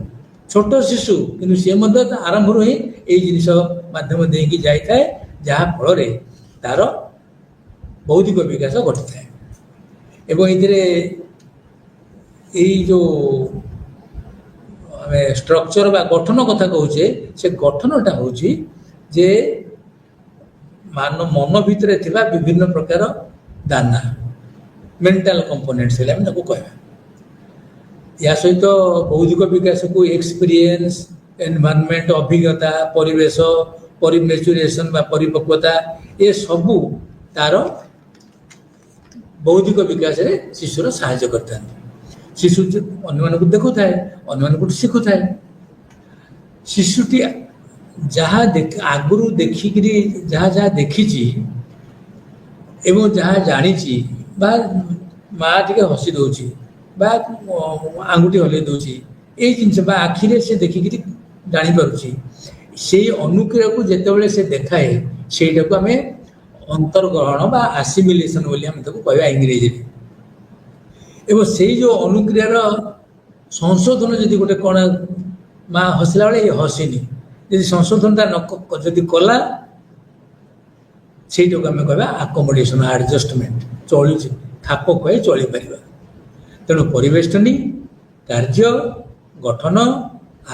S1: ଛୋଟ ଶିଶୁ କିନ୍ତୁ ସିଏ ମଧ୍ୟ ଆରମ୍ଭରୁ ହିଁ ଏଇ ଜିନିଷ ମାଧ୍ୟମ ଦେଇକି ଯାଇଥାଏ, ଯାହା ଫଳରେ ତାର ବୌଦ୍ଧିକ ବିକାଶ ଘଟିଥାଏ। ଏବଂ ଏଥିରେ ଏଇ ଯେଉଁ ଆମେ ଷ୍ଟ୍ରକ୍ଚର ବା ଗଠନ କଥା କହୁଛେ, ସେ ଗଠନଟା ହେଉଛି ଯେ ମନ ଭିତରେ ଥିବା ବିଭିନ୍ନ ପ୍ରକାର ଦାନା, ମେଣ୍ଟାଲ କମ୍ପୋନେଣ୍ଟସ ହେଲେ ଆମେ ତାକୁ କହିବା। ଏହା ସହିତ ବୌଦ୍ଧିକ ବିକାଶକୁ ଏକ୍ସପିରିଏନ୍ସ, ଏନଭାରନମେଣ୍ଟ, ଅଭିଜ୍ଞତା, ପରିବେଶ, ମ୍ୟାଚୁରେସନ ବା ପରିପକ୍ୱତା, ଏସବୁ ତାର ବୌଦ୍ଧିକ ବିକାଶରେ ଶିଶୁର ସାହାଯ୍ୟ କରିଥାନ୍ତି। ଶିଶୁ ଅନ୍ୟମାନଙ୍କୁ ଦେଖୁଥାଏ, ଅନ୍ୟମାନଙ୍କୁ ଶିଖୁଥାଏ। ଶିଶୁଟି ଯାହା ଆଗରୁ ଦେଖିକିରି ଯାହା ଦେଖିଛି ଏବଂ ଯାହା ଜାଣିଛି, ବା ମା ଟିକେ ହସି ଦେଉଛି ବା ଆଙ୍ଗୁଠି ହଲେଇ ଦେଉଛି, ଏଇ ଜିନିଷ ବା ଆଖିରେ ସେ ଦେଖିକିରି ଜାଣିପାରୁଛି। ସେଇ ଅନୁକ୍ରିୟାକୁ ଯେତେବେଳେ ସେ ଦେଖାଏ, ସେଇଟାକୁ ଆମେ ଅନ୍ତର୍ଗ୍ରହଣ ବା ଆସିମିଲେସନ ବୋଲି ଆମେ ତାକୁ କହିବା ଇଂରେଜୀରେ। ଏବଂ ସେଇ ଯେଉଁ ଅନୁକ୍ରିୟାର ସଂଶୋଧନ ଯଦି ଗୋଟେ କ'ଣ, ମା ହସିଲା ବେଳେ ଏ ହସିନି, ଯଦି ସଂଶୋଧନଟା ଯଦି କଲା, ସେଇଟାକୁ ଆମେ କହିବା ଆକୋମୋଡେସନ, ଆଡଜଷ୍ଟମେଣ୍ଟ, ଚଳୁଛି, ଖାପ ଖୁଆଇ ଚଳିପାରିବା। ତେଣୁ ପରିବେଷ୍ଟନୀ, କାର୍ଯ୍ୟ, गठन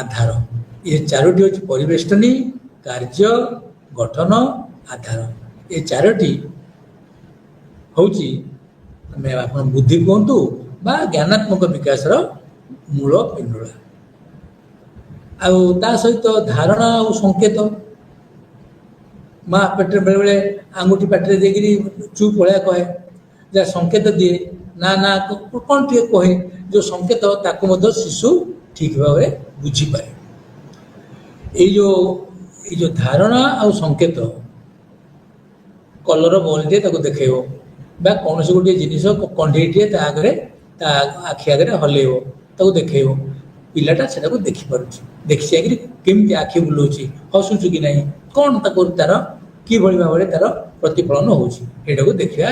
S1: आधार ये चारोटी हूँ परिवेष्टनी कार्य गठन आधार ये चारोटी हूँ आप बुद्धि कहतु बा ज्ञानात्मक विकास मूल पिंडुला आ सहित धारणा और संकेत माँ पेटे बेले बेले आंगुठी पाटे देकरी चुप भाया कहे जहाँ संकेत दिए ना ना कौन टे कहे जो संकेत ताकू शिशु ठीक भाव में बुझीपे जो धारणा आ संकेत कलर बॉल टे देखो कौन से गोटे जिनिस कंढे आगे आखि आगे हल्ले देखो पिलाटा से देखिपुर देखी जाकि केमी आखि बुलाऊँ हसुचु कि ना कौन तार कि भाव में तार प्रतिफलन होटा को देखा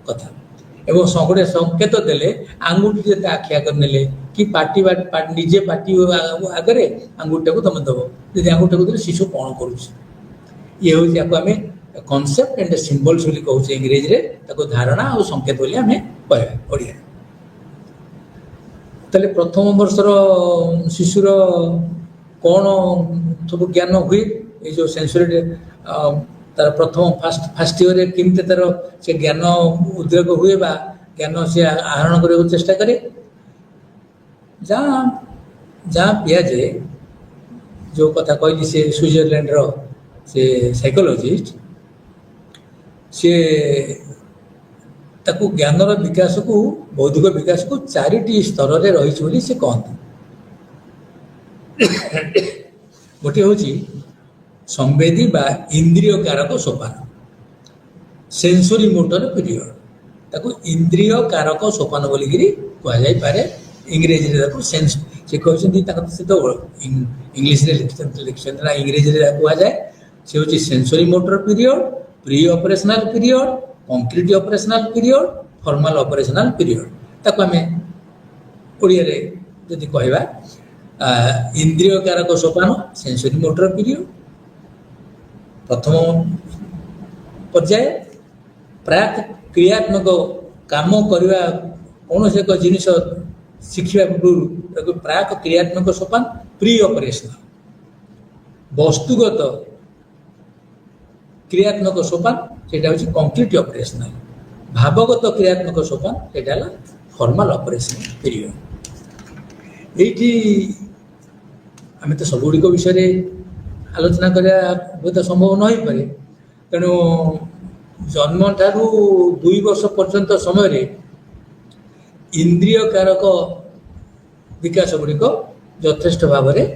S1: कथा एवं गोटे संकेत देले आंगुठी जो आखि आगे ने कि पार्टी निजे पार्टी आगे आंगुठी को तुम दब जब आंगुठी को शिशु कौन करुँ ये हूँ आम कनसेप्ट एंड सिम्बल्स कहूँ इंग्रेजी में धारणा और संकेत बोली आम कह ओडिया ताले प्रथम वर्षर शिशुर कौन सब ज्ञान हुए ये जो सेंसरी तार प्रथम फास्ट इयर केमती तार से ज्ञान उद्रेक हुए बा ज्ञान से आहरण करने चेष्टा करे जहाँ जहाँ पियाजे जो कथा कहली से स्विट्जरलैंड से साइकोलॉजिस्ट से ताकू ज्ञानर विकास को बौद्धिक विकास को चारिटी स्तर में रही से कहते गोटे हूँ संवेदी बा इंद्रिय कारक सोपान सेंसरी मोटर पीरियड ताकू इंद्रिय कारक सोपान बोलिकी कहुपे इंग्रेजी सेंस से कहते तो इंग्लीश लिखते ना इंग्रेजी कहुए से हूँ sensory motor period pre operational period concrete operational period formal operational period ताको आमे ओडिया रे जदि कहबा इंद्रिय कारक सोपान सेंसरी मोटर पीरियड प्रथम पर्याय प्राक क्रियात्मक काम करवा कौन से एक जिनिस शिखा पूर्व प्राक क्रियात्मक सोपान प्री ऑपरेशनल वस्तुगत क्रियात्मक सोपान से कंक्रीट ऑपरेशनल भावगत क्रियात्मक सोपान से फॉर्मल ऑपरेशनल पीरियड ये आम तो सबुड़ विषय आलोचना करा बहुत संभव न हो पारे तेणु जन्म ठारू 2 वर्ष पर्यंत समय इंद्रिय कारक विकास गुड़िक यथेष्ट भाव में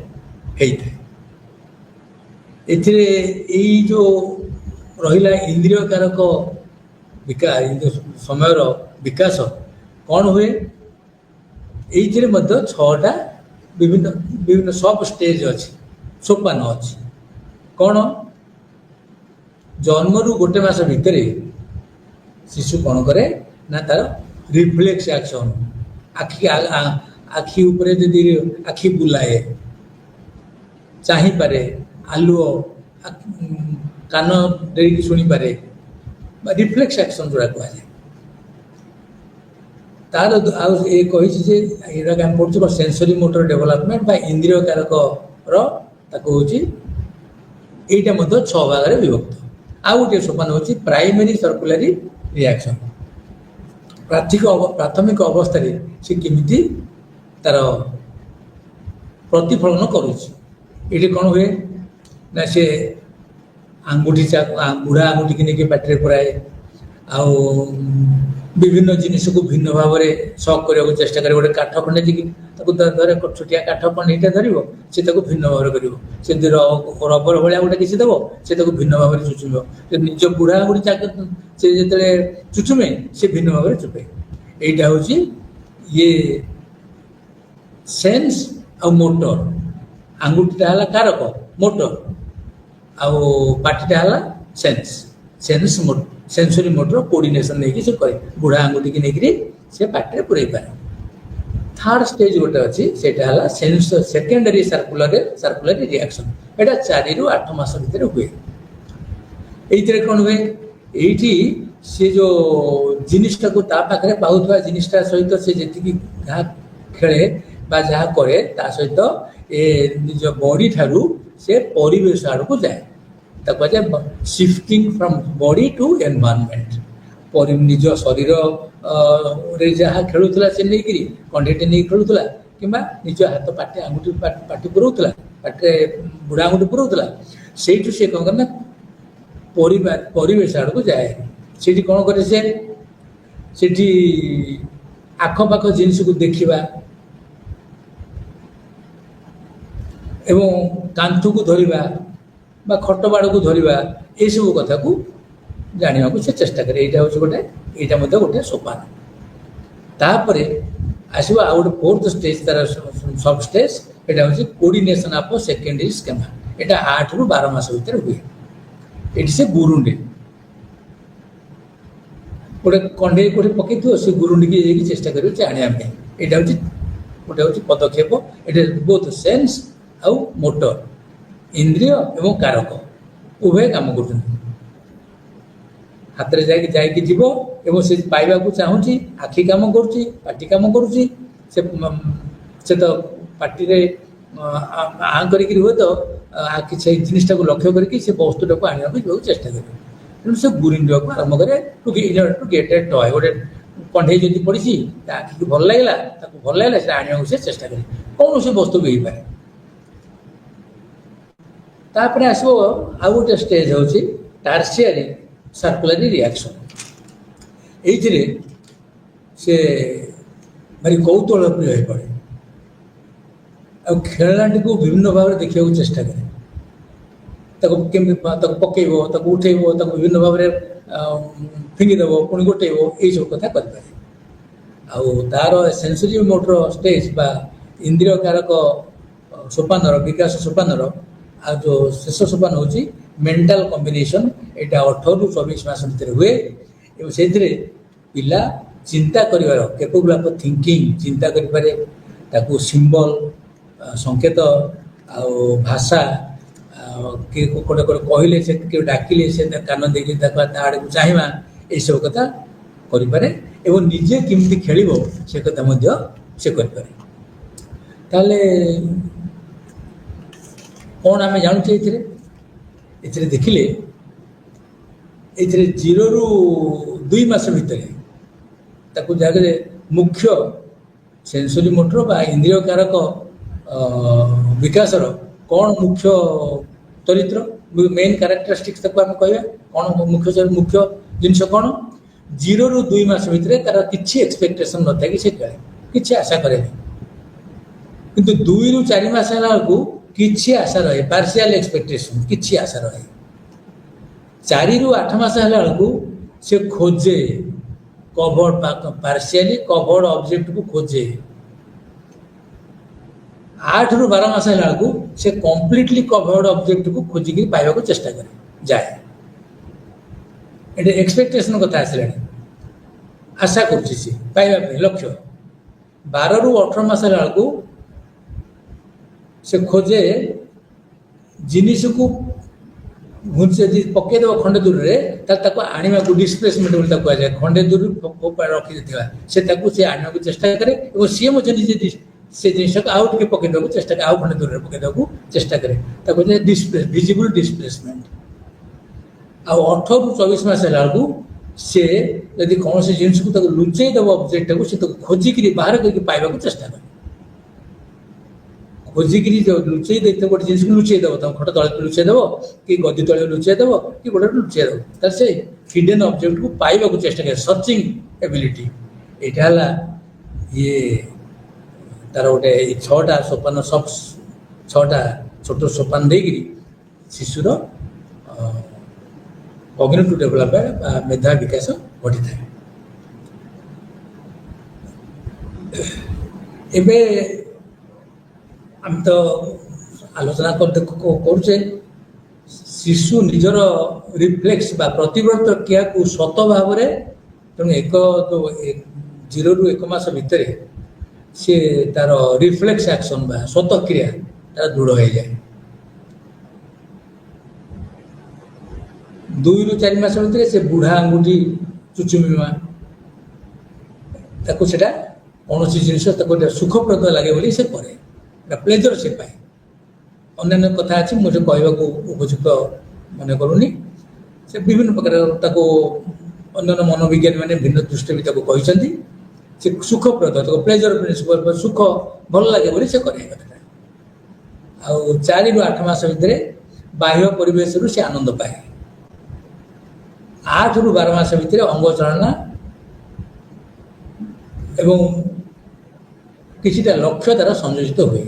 S1: होता है जो रहिला इंद्रिय कारक विकास समय विकास कौन हुए ये 6टा विभिन्न विभिन्न सब स्टेज अच्छी सोपान अच्छी कौन जन्म रु गोटे मास भितर शिशु कौन करे ना तार रिफ्लेक्स एक्शन आखि आखि ऊपर यदि आखि बुलाए चाहिपारे आलुओ कान डेरिकी शुणी पारे रिफ्लेक्स एक्शन जोड़ा कहुए तार ये कही पढ़ु सेंसरी मोटर डेवलपमेंट बा इंद्रिय कारक रहीटा 6 भाग में विभक्त आउ गोटे सोपान हूँ प्राइमरी सर्कुलरी रिएक्शन प्राथमिक अवस्था से केमिति तार प्रतिफलन करुच्ची कौन हुए ना से आंगुठी बुढ़ा आंगुठी की नहीं पाटे पुराए आउ विभिन्न जिनिस को भिन्न भाव में शक करने चेष्टा करे गोटे काठ खंडे जी धरे छोटिया काठ खंडीटा धर से भिन्न भाव में कर रबर भाया गोटे किसी दब से भिन्न भाव में चुचुम निज बुढ़ा आंगुठी से जो चुचुमे से भिन्न भाव में चुपे यहीटा हूँ ये सेन्स आ मोटर आंगुठीटा है कारक मोटर आउ पार्टीटा है sense sense sensory motor coordination नहीं से करे बुढ़ा आंगुठी की नहीं से पार्टी पुरे पारे थर्ड स्टेज गोटे अच्छी से सेन्स सेकेंडरी सर्कुलरी रिएक्शन एटा 4 रु 8 मास भीतर हुए ये कौन हुए ये सी जो जिनिसटा को पाखे पाऊा जिनिसटा सहित से जी खेले বা ଯାହା କରେ ତା ସହିତ ଏ ନିଜ ବଡି ଠାରୁ ସେ ପରିବେଶ ଆଡ଼କୁ ଯାଏ। ତାକୁ କୁହାଯାଏ shifting from body to environment. ନିଜ ଶରୀର ରେ ଯାହା ଖେଳୁଥିଲା ସେ ନେଇକିରି କଣ୍ଢେଇଟେ ନେଇକି ଖେଳୁଥିଲା, କିମ୍ବା ନିଜ ହାତ ପାଟି ଆଙ୍ଗୁଠି ପାଟି ପୁରଉଥିଲା, ପାଟିରେ ବୁଢ଼ା ଆଙ୍ଗୁଠି ପୁରଉଥିଲା, ସେଇଠୁ ସେ କ'ଣ କରେ ନା ପରିବେଶ ଆଡ଼କୁ ଯାଏ। ସେଠି କ'ଣ କରେ ସେ, ସେଠି ଆଖପାଖ ଜିନିଷକୁ ଦେଖିବା ଏବଂ କାନ୍ଥକୁ ଧରିବା ବା ଖଟ ବାଡ଼କୁ ଧରିବା, ଏସବୁ କଥାକୁ ଜାଣିବାକୁ ସେ ଚେଷ୍ଟା କରେ। ଏଇଟା ହେଉଛି ଗୋଟେ, ଏଇଟା ମଧ୍ୟ ଗୋଟେ ସୋପାନ। ତାପରେ ଆସିବ ଆଉ ଗୋଟେ ଫୋର୍ଥ ଷ୍ଟେଜ୍, ତାର ସବ୍ ଷ୍ଟେଜ୍, ଏଇଟା ହେଉଛି କୋର୍ଡିନେସନ୍ ଅଫ୍ ସେକେଣ୍ଡାରୀ ସ୍କେମା। ଏଇଟା 8 ରୁ 12 ମାସ ଭିତରେ ହୁଏ। ଏଠି ସେ ଗୁରୁଣ୍ଡେ ଗୋଟେ କଣ୍ଢେଇ କୋଠି ପକେଇଥିବ, ସେ ଗୁରୁଣ୍ଡିକି ଯାଇକି ଚେଷ୍ଟା କରିବ ସେ ଆଣିବା ପାଇଁ। ଏଇଟା ହେଉଛି ଗୋଟେ ହେଉଛି ପଦକ୍ଷେପ। ଏଠି ବୋଥ ସେନ୍ସ ଆଉ ମୋଟର, ଇନ୍ଦ୍ରିୟ ଏବଂ କାରକ ଉଭୟ କାମ କରୁଛନ୍ତି। ହାତରେ ଯାଇକି ଯିବ ଏବଂ ସେ ପାଇବାକୁ ଚାହୁଁଛି, ଆଖି କାମ କରୁଛି, ପାଟି କାମ କରୁଛି, ସେ ତ ପାଟିରେ ଆଁ କରିକିରି ହୁଏତ ଆଖି ସେଇ ଜିନିଷଟାକୁ ଲକ୍ଷ୍ୟ କରିକି ସେ ବସ୍ତୁଟାକୁ ଆଣିବାକୁ ଯିବାକୁ ଚେଷ୍ଟା କରିବ। ତେଣୁ ସେ ଗୁରୁଣ୍ଡିବାକୁ ଆରମ୍ଭ କରେ। ଟୁ ଗେଟ୍ ଏ ଟୟ, ଗୋଟେ କଣ୍ଢେଇ ଯଦି ପଡ଼ିଛି ତା ଆଖିକୁ ଭଲ ଲାଗିଲା, ତାକୁ ଭଲ ଲାଗିଲା, ସେଟା ଆଣିବାକୁ ସେ ଚେଷ୍ଟା କରେ। କୌଣସି ବସ୍ତୁ ବି ହେଇପାରେ। ତାପରେ ଆସିବ ଆଉ ଗୋଟେ ଷ୍ଟେଜ୍ ହେଉଛି ଟାର୍ସିଆରୀ ସାର୍କୁଲାରୀ ରିଆକ୍ସନ। ଏଇଥିରେ ସେ ଭାରି କୌତୂହଳ ପ୍ରିୟ ହୋଇପଡ଼େ ଆଉ ଖେଳନାଟିକୁ ବିଭିନ୍ନ ଭାବରେ ଦେଖିବାକୁ ଚେଷ୍ଟା କରେ। ତାକୁ କେମିତି ତାକୁ ପକେଇବ, ତାକୁ ଉଠେଇବ, ତାକୁ ବିଭିନ୍ନ ଭାବରେ ଫିଙ୍ଗିଦେବ, ପୁଣି ଗୋଟେଇବ, ଏଇସବୁ କଥା କରିପାରେ। ଆଉ ତାର ସେନ୍ସୋରି ମୋଟର ଷ୍ଟେଜ୍ ବା ଇନ୍ଦ୍ରିୟ କାରକ ସୋପାନର ବିକାଶ ସୋପାନର ଆଉ ଯେଉଁ ଶେଷ ସୋପାନ ହେଉଛି ମେଣ୍ଟାଲ କମ୍ବିନେସନ୍। ଏଇଟା 18 ରୁ 24 ମାସ ଭିତରେ ହୁଏ ଏବଂ ସେଇଥିରେ ପିଲା ଚିନ୍ତା କରିବାର କେପବୁଲ ଅଫ୍ ଥିଙ୍କିଂ, ଚିନ୍ତା କରିପାରେ, ତାକୁ ସିମ୍ବଲ, ସଂକେତ ଆଉ ଭାଷା, କିଏ ଗୋଟେ କହିଲେ, ସେ କିଏ ଡାକିଲେ ସେ କାନ ଦେଇକି ତାକୁ ତା ଆଡ଼କୁ ଚାହିଁବା, ଏଇସବୁ କଥା କରିପାରେ ଏବଂ ନିଜେ କେମିତି ଖେଳିବ ସେ କଥା ମଧ୍ୟ ସେ କରିପାରେ। ତାହେଲେ କ'ଣ ଆମେ ଜାଣୁଛେ ଏଥିରେ ଦେଖିଲେ, ଏଥିରେ 0 ରୁ 2 ମାସ ଭିତରେ ତାକୁ ଜାଗାରେ ମୁଖ୍ୟ ସେନ୍ସୋରି ମୋଟର ବା ଇନ୍ଦ୍ରିୟ କାରକ ବିକାଶର କ'ଣ ମୁଖ୍ୟ ଚରିତ୍ର, ମେନ୍ କ୍ୟାରେକ୍ଟରିଷ୍ଟିକ୍ସ ତାକୁ ଆମେ କହିବା। କ'ଣ ମୁଖ୍ୟ ଜିନିଷ କ'ଣ? 0 ରୁ 2 ମାସ ଭିତରେ ତାର କିଛି ଏକ୍ସପେକ୍ଟେସନ୍ ନଥାଏ କି ସେ ଖେଳେ, କିଛି ଆଶା କରେନି। କିନ୍ତୁ 2 ରୁ 4 ମାସ ହେଲା ବେଳକୁ କିଛି ଆଶା ରହେ, ପାର୍ସିଆଲ ଏକ୍ସପେକ୍ଟେସନ୍, କିଛି ଆଶା ରହେ। 4 ରୁ 8 ମାସ ହେଲା ବେଳକୁ ସେ ଖୋଜେ, କଭର୍ଡ ପାର୍ସିଆଲି କଭର୍ଡ ଅବଜେକ୍ଟକୁ ଖୋଜେ। 8 ରୁ 12 ମାସ ହେଲା ବେଳକୁ ସେ କମ୍ପ୍ଲିଟଲି କଭର୍ଡ ଅବଜେକ୍ଟକୁ ଖୋଜିକି ପାଇବାକୁ ଚେଷ୍ଟା କରେ, ଯାଏ। ଏଠି ଏକ୍ସପେକ୍ଟେସନ୍ କଥା ଆସିଲାଣି, ଆଶା କରୁଛି ସେ ପାଇବା ପାଇଁ ଲକ୍ଷ୍ୟ। 12 ରୁ 18 ମାସ ହେଲା ବେଳକୁ ସେ ଖୋଜେ ଜିନିଷକୁ ଯଦି ପକେଇଦେବ ଖଣ୍ଡେ ଦୂରରେ, ତାହେଲେ ତାକୁ ଆଣିବାକୁ ଡିସପ୍ଲେସମେଣ୍ଟ ବୋଲି ତାକୁ କୁହାଯାଏ। ଖଣ୍ଡେ ଦୂରରୁ ରଖିଦେଇଥିବା ସେ ତାକୁ ସେ ଆଣିବାକୁ ଚେଷ୍ଟା କରେ ଏବଂ ସିଏ ମଧ୍ୟ ନିଜେ ସେ ଜିନିଷକୁ ଆଉ ଟିକେ ପକେଇଦେବାକୁ ଚେଷ୍ଟା କରେ, ଆଉ ଖଣ୍ଡେ ଦୂରରେ ପକେଇଦେବାକୁ ଚେଷ୍ଟା କରେ। ତାକୁ କୁହାଯାଏ ଭିଜିବୁଲ ଡିସପ୍ଲେସମେଣ୍ଟ। ଆଉ 18 ରୁ 24 ମାସ ହେଲା ବେଳକୁ ସେ ଯଦି କୌଣସି ଜିନିଷକୁ ତାକୁ ଲୁଚେଇ ଦେବ, ଅବଜେକ୍ଟଟାକୁ ସେ ତାକୁ ଖୋଜିକିରି ବାହାର କରିକି ପାଇବାକୁ ଚେଷ୍ଟା କରେ। ଖୋଜିକିରି ଲୁଚେଇ ଦେଇଥିବ ଗୋଟେ ଜିନିଷକୁ ଲୁଚେଇ ଦେବ, ତାକୁ ଖଟ ତଳେ ଲୁଚେଇ ଦେବ, କି ଗଦି ତଳେ ଲୁଚେଇ ଦେବ, କି ଗୋଟେ ଲୁଚେଇ ଦେବ, ତାହେଲେ ସେ ହିଡେନ୍ ଅବଜେକ୍ଟକୁ ପାଇବାକୁ ଚେଷ୍ଟା କରେ, ସର୍ଚିଂ ଏବିଲିଟି। ଏଇଟା ହେଲା ତାର ଗୋଟେ 6ଟା ସୋପାନ, 6ଟା ଛୋଟ ସୋପାନ ଦେଇକିରି ଶିଶୁର କଗ୍ନିଟିଭ୍ ଡେଭଲପମେଣ୍ଟ ବା ମେଧା ବିକାଶ ଘଟିଥାଏ। ଏବେ ଆମେ ତ ଆଲୋଚନା କରୁଛେ ଶିଶୁ ନିଜର ରିଫ୍ଲେକ୍ସ ବା ପ୍ରତିବର୍ତ୍ତ କ୍ରିୟାକୁ ସତ ଭାବରେ, ତେଣୁ 0 ରୁ 1 ମାସ ଭିତରେ ସେ ତାର ରିଫ୍ଲେକ୍ସ ଆକ୍ସନ ବା ସତ କ୍ରିୟା ତାର ଦୃଢ଼ ହେଇଯାଏ। 2 ରୁ 4 ମାସ ଭିତରେ ସେ ବୁଢ଼ା ଆଙ୍ଗୁଠି ଚୁଚୁମିମା, ତାକୁ ସେଟା କୌଣସି ଜିନିଷ ତାକୁ ଗୋଟେ ସୁଖପ୍ରଦ ଲାଗେ ବୋଲି ସେ କରେ, ପ୍ଲେଜର ସେ ପାଏ। ଅନ୍ୟାନ୍ୟ କଥା ଅଛି ମୁଁ ସେ କହିବାକୁ ଉପଯୁକ୍ତ ମନେ କରୁନି। ସେ ବିଭିନ୍ନ ପ୍ରକାର ତାକୁ ଅନ୍ୟାନ୍ୟ ମନୋବିଜ୍ଞାନୀ ମାନେ ଭିନ୍ନ ଦୃଷ୍ଟିରେ ବି ତାକୁ କହିଛନ୍ତି। ସେ ସୁଖପ୍ରଦ, ତାକୁ ପ୍ଲେଜର ପ୍ରିନ୍ସିପଲ, ସୁଖ ଭଲ ଲାଗେ ବୋଲି ସେ କରେ କଥାଟା। ଆଉ 4 ରୁ 8 ମାସ ଭିତରେ ବାହ୍ୟ ପରିବେଶରୁ ସେ ଆନନ୍ଦ ପାଏ। 8 ରୁ 12 ମାସ ଭିତରେ ଅଙ୍ଗ ଚାଳନା ଏବଂ କିଛିଟା ଲକ୍ଷ୍ୟ ଦ୍ୱାରା ସଂଯୋଜିତ ହୁଏ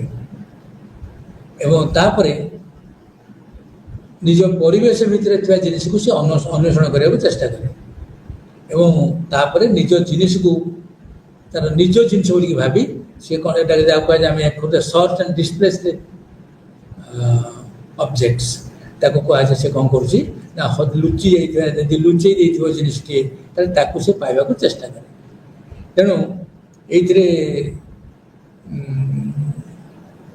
S1: ଏବଂ ତାପରେ ନିଜ ପରିବେଶ ଭିତରେ ଥିବା ଜିନିଷକୁ ସେ ଅନ୍ୱେଷଣ କରିବାକୁ ଚେଷ୍ଟା କରେ ଏବଂ ତାପରେ ନିଜ ଜିନିଷକୁ ତାର ନିଜ ଜିନିଷ ବୋଲିକି ଭାବି ସେ କ'ଣ ଏଟା ଯାହାକୁ କୁହାଯାଏ, ଆମେ ଗୋଟେ ସର୍ଚ୍ଚ ଆଣ୍ଡ ଡିସପ୍ଲେସ୍ ଅବଜେକ୍ଟସ୍ ତାକୁ କୁହାଯାଏ। ସେ କ'ଣ କରୁଛି ନା ଲୁଚି ଯାଇଥିବା, ଯଦି ଲୁଚେଇ ଦେଇଥିବ ଜିନିଷଟିଏ ତାହେଲେ ତାକୁ ସେ ପାଇବାକୁ ଚେଷ୍ଟା କରେ। ତେଣୁ ଏଇଥିରେ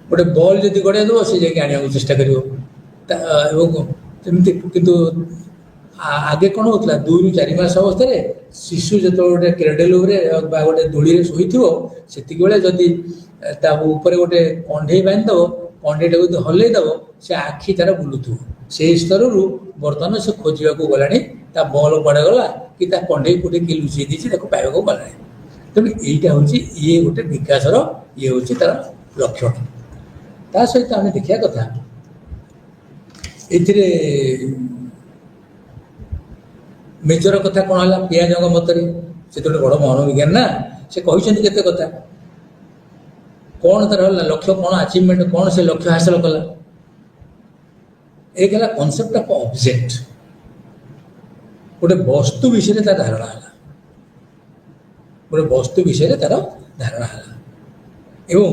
S1: ଗୋଟେ ବଲ୍ ଯଦି ଗଡ଼ାଇ ଦେବ ସେ ଯାଇକି ଆଣିବାକୁ ଚେଷ୍ଟା କରିବ ଏବଂ ସେମିତି। କିନ୍ତୁ ଆଗେ କ'ଣ ହେଉଥିଲା, 2 ରୁ 4 ମାସ ଅବସ୍ଥାରେ ଶିଶୁ ଯେତେବେଳେ ଗୋଟେ କ୍ରେଡେଲରେ ବା ଗୋଟେ ଦୋଳିରେ ଶୋଇଥିବ ସେତିକିବେଳେ ଯଦି ତା ଉପରେ ଗୋଟେ କଣ୍ଢେଇ ବାନ୍ଧିଦେବ, କଣ୍ଢେଇଟାକୁ ଯଦି ହଲେଇ ଦେବ ସେ ଆଖି ତାର ବୁଲୁଥିବ। ସେହି ସ୍ତରରୁ ବର୍ତ୍ତମାନ ସେ ଖୋଜିବାକୁ ଗଲାଣି ତା ବଲ୍ କୁଆଡ଼େ ଗଲା କି ତା କଣ୍ଢେଇ କୋଉଠି କିଏ ଲୁଚେଇ ଦେଇଛି ତାକୁ ପାଇବାକୁ ଗଲାଣି। ତେଣୁ ଏଇଟା ହେଉଛି ଇଏ ଗୋଟେ ବିକାଶର ଇଏ ହେଉଛି ତାର ଲକ୍ଷଣ। ତା ସହିତ ଆମେ ଦେଖିବା କଥା ଏଥିରେ ମେଜର କଥା କ'ଣ ହେଲା, ପିଆଜଙ୍କ ମତରେ ସେ ତ ଗୋଟେ ବଡ଼ ମନୋବିଜ୍ଞାନ ନା, ସେ କହିଛନ୍ତି କେତେ କଥା। କ'ଣ ତାର ହେଲା ଲକ୍ଷ୍ୟ, କ'ଣ ଆଚିଭମେଣ୍ଟ, କ'ଣ ସେ ଲକ୍ଷ୍ୟ ହାସଲ କଲା। ଏକ ହେଲା କନସେପ୍ଟ ଅଫ୍ ଅବଜେକ୍ଟ, ଗୋଟେ ବସ୍ତୁ ବିଷୟରେ ତାର ଧାରଣା ହେଲା, ଗୋଟେ ବସ୍ତୁ ବିଷୟରେ ତାର ଧାରଣା ହେଲା ଏବଂ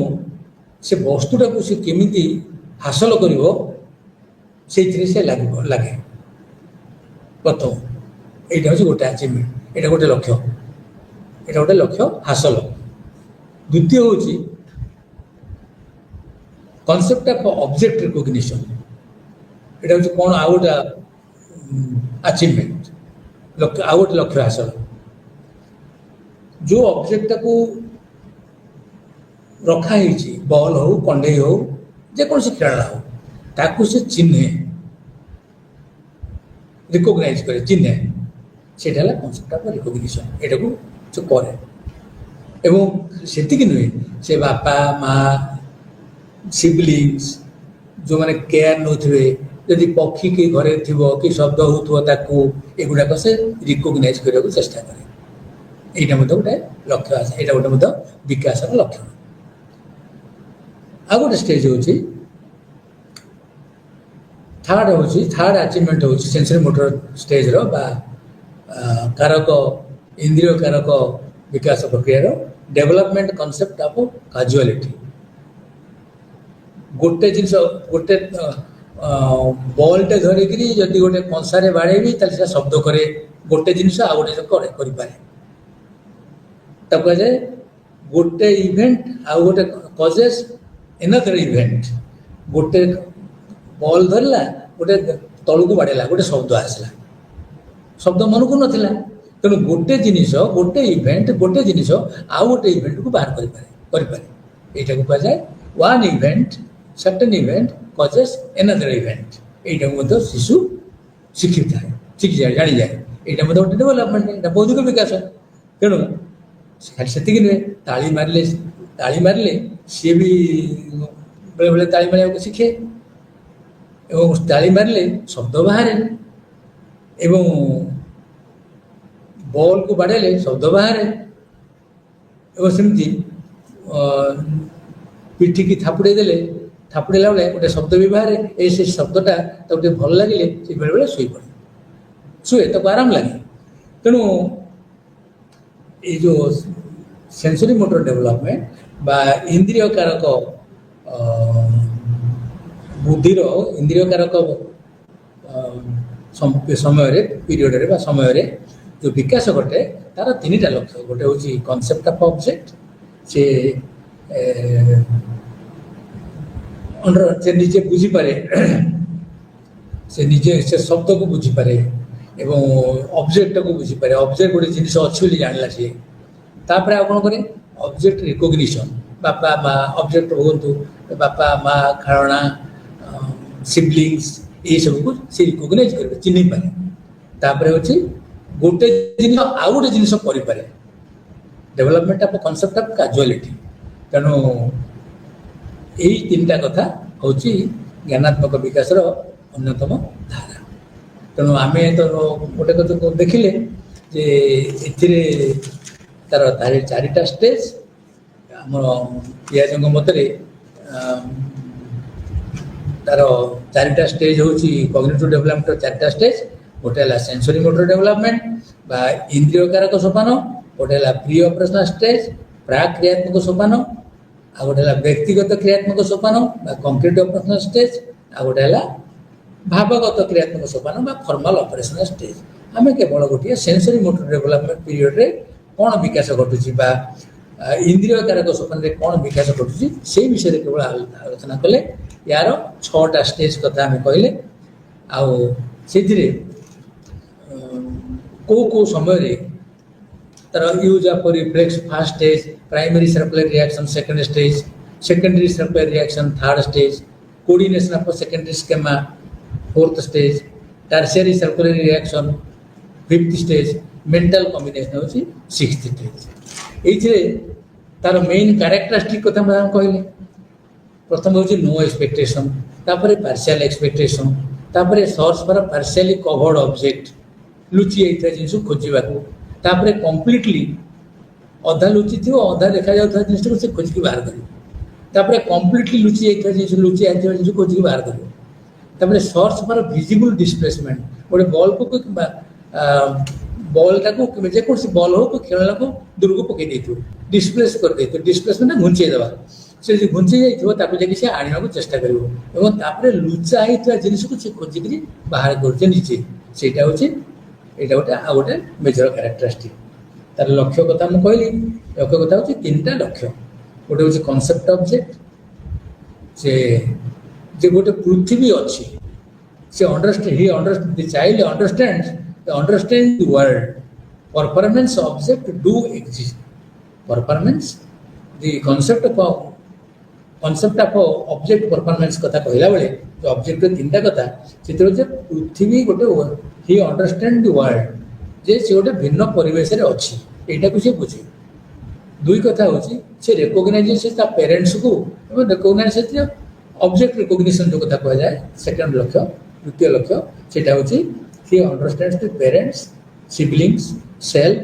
S1: ସେ ବସ୍ତୁଟାକୁ ସେ କେମିତି ହାସଲ କରିବ ସେଇଥିରେ ସେ ଲାଗେ। ପ୍ରଥମ এইটা হচ্ছে ଗୋଟେ ଆଚିଭମେଣ୍ଟ, এটা ଗୋଟେ ଲକ୍ଷ୍ୟ, এটা ଗୋଟେ ଲକ୍ଷ୍ୟ ହାସଲ। ଦ୍ୱିତୀୟ ହେଉଛି କନସେପ୍ଟ ଅଫ୍ ଅବଜେକ୍ଟ ରିକଗ୍ନିସନ୍, এটা ହେଉଛି କ'ଣ ଆଉ ଗୋଟେ ଆଚିଭମେଣ୍ଟ, ଆଉ ଗୋଟେ ଲକ୍ଷ୍ୟ ହାସଲ। ଯେଉଁ ଅବଜେକ୍ଟଟାକୁ ରଖା ହେଇଛି, ବଲ୍ ହଉ, କଣ୍ଢେଇ ହଉ, ଯେକୌଣସି ଖେଳଣା ହଉ, ତାକୁ ସେ ଚିହ୍ନେ, ରିକଗ୍ନାଇଜ କରେ, ଚିହ୍ନେ, ସେଇଟା ହେଲା କନସେପ୍ଟ ଅଫ୍ ରିକଗ୍ନିସନ୍। ଏଟାକୁ ସେ କରେ ଏବଂ ସେତିକି ନୁହେଁ, ସେ ବାପା ମା ସିବଲିଙ୍ଗସ୍ ଯେଉଁମାନେ କେୟାର ନେଉଥିବେ, ଯଦି ପକ୍ଷୀ କି ଘରେ ଥିବ କି ଶବ୍ଦ ହେଉଥିବ ତାକୁ ଏଗୁଡ଼ାକ ସେ ରିକଗ୍ନାଇଜ କରିବାକୁ ଚେଷ୍ଟା କରେ। এইটা ମଧ୍ୟ ଗୋଟେ ଲକ୍ଷ୍ୟ ଆସେ, ଏଇଟା ଗୋଟେ ମଧ୍ୟ ବିକାଶର ଲକ୍ଷଣ। ଆଉ ଗୋଟେ ଷ୍ଟେଜ୍ ହେଉଛି ଥାର୍ଡ ଆଚିଭମେଣ୍ଟ ହେଉଛି ସେନ୍ସରି ମୋଟର ଷ୍ଟେଜ୍ର ବା କାରକ, ଇନ୍ଦ୍ରିୟ କାରକ ବିକାଶ ପ୍ରକ୍ରିୟାର ଡେଭଲପମେଣ୍ଟ କନସେପ୍ଟ ଅଫ୍ କାଜୁଆଲିଟି। ଗୋଟେ ଜିନିଷ, ଗୋଟେ ବଲ୍ଟେ ଧରିକିରି ଯଦି ଗୋଟେ କଂସାରେ ବାଡ଼େଇବି ତାହେଲେ ସେଟା ଶବ୍ଦ କରେ, ଗୋଟେ ଜିନିଷ ଆଉ ଗୋଟେ କରିପାରେ। ତାକୁ କୁହାଯାଏ ଗୋଟେ ଇଭେଣ୍ଟ ଆଉ ଗୋଟେ କଜେସ୍ ଏନଦର ଇଭେଣ୍ଟ। ଗୋଟେ ବଲ୍ ଧରିଲା, ଗୋଟେ ତଳକୁ ବାଡ଼େଇଲା, ଗୋଟେ ଶବ୍ଦ ଆସିଲା, ଶବ୍ଦ ମନକୁ ନଥିଲା। ତେଣୁ ଗୋଟେ ଜିନିଷ, ଗୋଟେ ଇଭେଣ୍ଟ, ଗୋଟେ ଜିନିଷ ଆଉ ଗୋଟେ ଇଭେଣ୍ଟକୁ ବାହାର କରିପାରେ। এইটাକୁ କୁହାଯାଏ one event, certain event causes another event. এইଟାକୁ ମଧ୍ୟ ଶିଶୁ ଶିଖିଯାଏ, ଜାଣିଯାଏ। এইଟା ମଧ୍ୟ ଗୋଟେ ଡେଭଲପମେଣ୍ଟ, ଏଇଟା ବୌଦ୍ଧିକ ବିକାଶ। ତେଣୁ ଖାଲି ସେତିକି ନୁହେଁ, ତାଳି ମାରିଲେ ସିଏ ବି ବେଳେବେଳେ ତାଳି ମାରିବାକୁ ଶିଖେ ଏବଂ ତାଳି ମାରିଲେ ଶବ୍ଦ ବାହାରେ ଏବଂ ବଲ୍କୁ ବାଡ଼େଇଲେ ଶବ୍ଦ ବାହାରେ ଏବଂ ସେମିତି ପିଠିକି ଥାପୁଡ଼େଇଲା ବେଳେ ଗୋଟେ ଶବ୍ଦ ବି ବାହାରେ। ସେ ଶବ୍ଦଟା ତାକୁ ଟିକେ ଭଲ ଲାଗିଲେ ସେ ବେଳେବେଳେ ଶୁଏ, ତାକୁ ଆରାମ ଲାଗେ। ତେଣୁ ଏଇ ଯେଉଁ ସେନ୍ସରି ମୋଟର ଡେଭଲପମେଣ୍ଟ ବା ଇନ୍ଦ୍ରିୟ କାରକ ବୁଦ୍ଧିର ଇନ୍ଦ୍ରିୟ କାରକ ସମୟରେ ପିରିୟଡ଼ରେ ବା ସମୟରେ ଯେଉଁ ବିକାଶ ଘଟେ ତାର 3ଟା ଲକ୍ଷ୍ୟ। ଗୋଟେ ହେଉଛି କନସେପ୍ଟ ଅଫ୍ ଅବଜେକ୍ଟ, ସେ ନିଜେ ବୁଝିପାରେ, ସେ ଶବ୍ଦକୁ ବୁଝିପାରେ ଏବଂ ଅବଜେକ୍ଟଟାକୁ ବୁଝିପାରେ, ଅବଜେକ୍ଟ ଗୋଟେ ଜିନିଷ ଅଛି ବୋଲି ଜାଣିଲା ସିଏ। ତାପରେ ଆଉ କ'ଣ କରେ, ଅବଜେକ୍ଟ ରିକଗ୍ନିସନ୍, ବାପା ମା ଅବଜେକ୍ଟ ହୁଅନ୍ତୁ, ବାପା ମା ଖେଳଣା ସିବଲିଙ୍ଗସ୍ ଏଇସବୁକୁ ସେ ରିକଗ୍ନାଇଜ୍ କରିବେ, ଚିହ୍ନି ପାରେ। ତାପରେ ହେଉଛି ଗୋଟେ ଜିନିଷ ଆଉ ଗୋଟେ ଜିନିଷ କରିପାରେ, development of concept of casualty. ତେଣୁ ଏଇ ତିନିଟା କଥା ହେଉଛି ଜ୍ଞାନାତ୍ମକ ବିକାଶର ଅନ୍ୟତମ ଧାରା। ତେଣୁ ଆମେ ତ ଗୋଟେ କଥା ଦେଖିଲେ ଯେ ଏଥିରେ ତାର ଚାରିଟା ଷ୍ଟେଜ୍। ଆମର ପିଆଜଙ୍କ ମତରେ ତାର ଚାରିଟା ଷ୍ଟେଜ୍ ହେଉଛି କଗ୍ନିଟିଭ୍ ଡେଭଲପମେଣ୍ଟର ଚାରିଟା ଷ୍ଟେଜ୍। ଗୋଟେ ହେଲା ସେନ୍ସରି ମୋଟର ଡେଭଲପମେଣ୍ଟ ବା ଇନ୍ଦ୍ରିୟ କାରକ ସୋପାନ, ଗୋଟେ ହେଲା ପ୍ରି ଅପରେସନାଲ ଷ୍ଟେଜ୍ ପ୍ରାକ୍ କ୍ରିୟାତ୍ମକ ସୋପାନ, ଆଉ ଗୋଟେ ହେଲା ବ୍ୟକ୍ତିଗତ କ୍ରିୟାତ୍ମକ ସୋପାନ ବା କଂକ୍ରିଟ ଅପରେସନାଲ ଷ୍ଟେଜ୍, ଆଉ ଗୋଟେ ହେଲା ଭାବଗତ କ୍ରିୟାତ୍ମକ ସୋପାନ ବା ଫର୍ମାଲ ଅପରେସନାଲ ଷ୍ଟେଜ୍। ଆମେ କେବଳ ଗୋଟିଏ ସେନ୍ସରି ମୋଟର ଡେଭଲପମେଣ୍ଟ ପିରିୟଡ଼ରେ କ'ଣ ବିକାଶ ଘଟୁଛି ବା ଇନ୍ଦ୍ରିୟ କାରକ ସୋପାନରେ କ'ଣ ବିକାଶ ଘଟୁଛି ସେଇ ବିଷୟରେ କେବଳ ଆଲୋଚନା କଲେ। ୟାର 6ଟା ଷ୍ଟେଜ୍ କଥା ଆମେ କହିଲେ, ଆଉ ସେଥିରେ କେଉଁ କେଉଁ ସମୟରେ ତାର use of reflex first stage, primary circular reaction second stage, secondary circular reaction third stage, coordination of secondary schema fourth stage, tertiary circular reaction fifth stage, mental combination ହେଉଛି ସିକ୍ସଥ ଷ୍ଟେଜ୍। ଏଇଥିରେ ତାର ମେନ୍ କ୍ୟାରେକ୍ଟରିଷ୍ଟିକ୍ କଥା ମୁଁ କହିଲେ, ପ୍ରଥମ ହେଉଛି ନୋ ଏକ୍ସପେକ୍ଟେସନ୍, ତାପରେ ପାର୍ସିଆଲ ଏକ୍ସପେକ୍ଟେସନ୍, ତାପରେ search for partially covered object, ଲୁଚି ଯାଇଥିବା ଜିନିଷକୁ ଖୋଜିବାକୁ, ତାପରେ କମ୍ପ୍ଲିଟଲି ଅଧା ଲୁଚିଥିବ ଅଧା ଦେଖାଯାଉଥିବା ଜିନିଷକୁ ସେ ଖୋଜିକି ବାହାର କରିବ, ତାପରେ କମ୍ପ୍ଲିଟଲି ଲୁଚି ଯାଇଥିବା ଜିନିଷକୁ ଖୋଜିକି ବାହାର କରିବ, ତାପରେ ସର୍ଚ୍ଚ ଫର ଭିଜିବୁଲ ଡିସପ୍ଲେସମେଣ୍ଟ, ଗୋଟେ ବଲ୍କୁ କିମ୍ବା ବଲ୍ଟାକୁ ଯେକୌଣସି ବଲ୍ ହଉ ଖେଳଣାକୁ ଦୂରକୁ ପକାଇ ଦେଇଥିବ, ଡିସପ୍ଲେସ୍ କରିଦେଇଥିବ, ଡିସପ୍ଲେସମେଣ୍ଟ ଘୁଞ୍ଚେଇ ଦେବା, ସେ ଯଦି ଘୁଞ୍ଚି ଯାଇଥିବ ତାକୁ ଯାଇକି ସେ ଆଣିବାକୁ ଚେଷ୍ଟା କରିବ ଏବଂ ତାପରେ ଲୁଚା ହେଇଥିବା ଜିନିଷକୁ ସେ ଖୋଜିକିରି ବାହାର କରୁଛେ ନିଜେ। ସେଇଟା ହେଉଛି ଏଇଟା ଆଉ ଗୋଟେ ମେଜର କ୍ୟାରେକ୍ଟରିଷ୍ଟିକ୍। ତାର ଲକ୍ଷ୍ୟ କଥା ମୁଁ କହିଲି, ଲକ୍ଷ୍ୟ କଥା ହେଉଛି ତିନିଟା ଲକ୍ଷ୍ୟ। ଗୋଟେ ହେଉଛି କନସେପ୍ଟ ଅବଜେକ୍ଟ, ଯେ ଗୋଟେ ପୃଥିବୀ ଅଛି, ସେ ଦି child understand the world, performance object do exist, performance the concept of object performance କଥା କହିଲା ବେଳେ ଯେ ଅବଜେକ୍ଟର ତିନିଟା କଥା, ସେଥିରେ ହେଉଛି ପୃଥିବୀ ଗୋଟେ ହି ଅଣ୍ଡରଷ୍ଟାଣ୍ଡ ଦି ୱାର୍ଲଡ, ଯେ ସେ ଗୋଟେ ଭିନ୍ନ ପରିବେଶରେ ଅଛି, ଏଇଟାକୁ ସେ ବୁଝେ। ଦୁଇ କଥା ହେଉଛି ସେ ରେକଗ୍ନାଇଜେସନ୍ ତା ପ୍ୟାରେଣ୍ଟସକୁ ଏବଂ ରେକଗ୍ନାଇଜେସନ୍ ଅବଜେକ୍ଟ ରିକଗ୍ନିସନ୍ ଯେଉଁ କଥା କୁହାଯାଏ ସେକେଣ୍ଡ ଲକ୍ଷ୍ୟ। ଦ୍ୱିତୀୟ ଲକ୍ଷ୍ୟ ସେଇଟା ହେଉଛି ହି ଅଣ୍ଡରଷ୍ଟାଣ୍ଡସ୍ ଦି ପ୍ୟାରେଣ୍ଟସ୍, ସିବଲିଙ୍ଗସ୍, ସେଲ୍ଫ,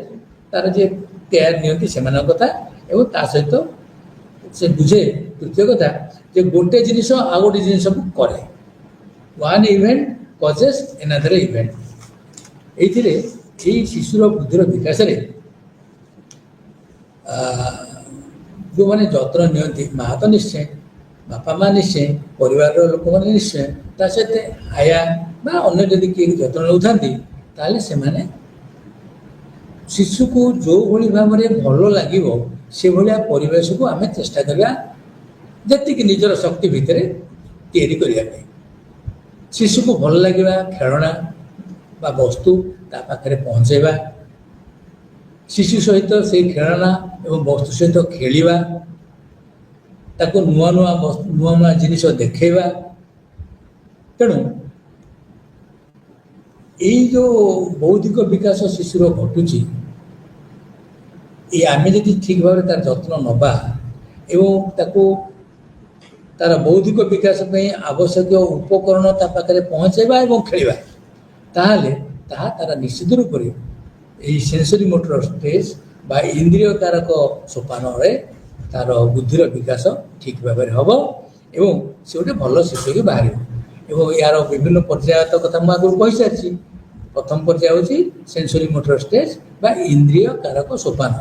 S1: ତାର ଯିଏ କେୟାର ନିଅନ୍ତି ସେମାନଙ୍କ କଥା, ଏବଂ ତା ସହିତ ସେ ବୁଝେ ତୃତୀୟ କଥା ଯେ ଗୋଟେ ଜିନିଷ ଆଉ ଗୋଟେ ଜିନିଷକୁ କରେ, ୱାନ୍ ଇଭେଣ୍ଟ କଜେସ୍ ଏନାଦର ଇଭେଣ୍ଟ। ଏଇଥିରେ ଏଇ ଶିଶୁର ବୁଦ୍ଧିର ବିକାଶରେ ଯେଉଁମାନେ ଯତ୍ନ ନିଅନ୍ତି, ମା ତ ନିଶ୍ଚୟ, ବାପା ମା ନିଶ୍ଚୟ, ପରିବାରର ଲୋକମାନେ ନିଶ୍ଚୟ, ତା ସହିତ ଆୟା ବା ଅନ୍ୟ ଯଦି କିଏ ଯତ୍ନ ନେଉଥାନ୍ତି ତାହେଲେ ସେମାନେ ଶିଶୁକୁ ଯେଉଁଭଳି ଭାବରେ ଭଲ ଲାଗିବ ସେଭଳିଆ ପରିବେଶକୁ ଆମେ ଚେଷ୍ଟା କରିବା ଯେତିକି ନିଜର ଶକ୍ତି ଭିତରେ ତିଆରି କରିବା ପାଇଁ। ଶିଶୁକୁ ଭଲ ଲାଗିବା ଖେଳଣା ବା ବସ୍ତୁ ତା ପାଖରେ ପହଞ୍ଚାଇବା, ଶିଶୁ ସହିତ ସେଇ ଖେଳଣା ଏବଂ ବସ୍ତୁ ସହିତ ଖେଳିବା, ତାକୁ ନୂଆ ନୂଆ ଜିନିଷ ଦେଖେଇବା। ତେଣୁ ଏଇ ଯେଉଁ ବୌଦ୍ଧିକ ବିକାଶ ଶିଶୁର ଘଟୁଛି, ଆମେ ଯଦି ଠିକ୍ ଭାବରେ ତାର ଯତ୍ନ ନେବା ଏବଂ ତାକୁ ତାର ବୌଦ୍ଧିକ ବିକାଶ ପାଇଁ ଆବଶ୍ୟକୀୟ ଉପକରଣ ତା ପାଖରେ ପହଞ୍ଚାଇବା ଏବଂ ଖେଳିବା, ତାହେଲେ ତାହା ତାର ନିଶ୍ଚିତ ରୂପରେ ଏହି ସେନ୍ସରି ମୋଟର ଷ୍ଟେଜ୍ ବା ଇନ୍ଦ୍ରିୟ କାରକ ସୋପାନରେ ତାର ବୁଦ୍ଧିର ବିକାଶ ଠିକ୍ ଭାବରେ ହେବ ଏବଂ ସେ ଗୋଟେ ଭଲ ଶିଶୁ ହେଇକି ବାହାରିବ। ଏବଂ ଏହାର ବିଭିନ୍ନ ପର୍ଯ୍ୟାୟତ କଥା ମୁଁ ଆଗରୁ କହିସାରିଛି। ପ୍ରଥମ ପର୍ଯ୍ୟାୟ ହେଉଛି ସେନ୍ସରି ମୋଟର ଷ୍ଟେଜ୍ ବା ଇନ୍ଦ୍ରିୟ କାରକ ସୋପାନ,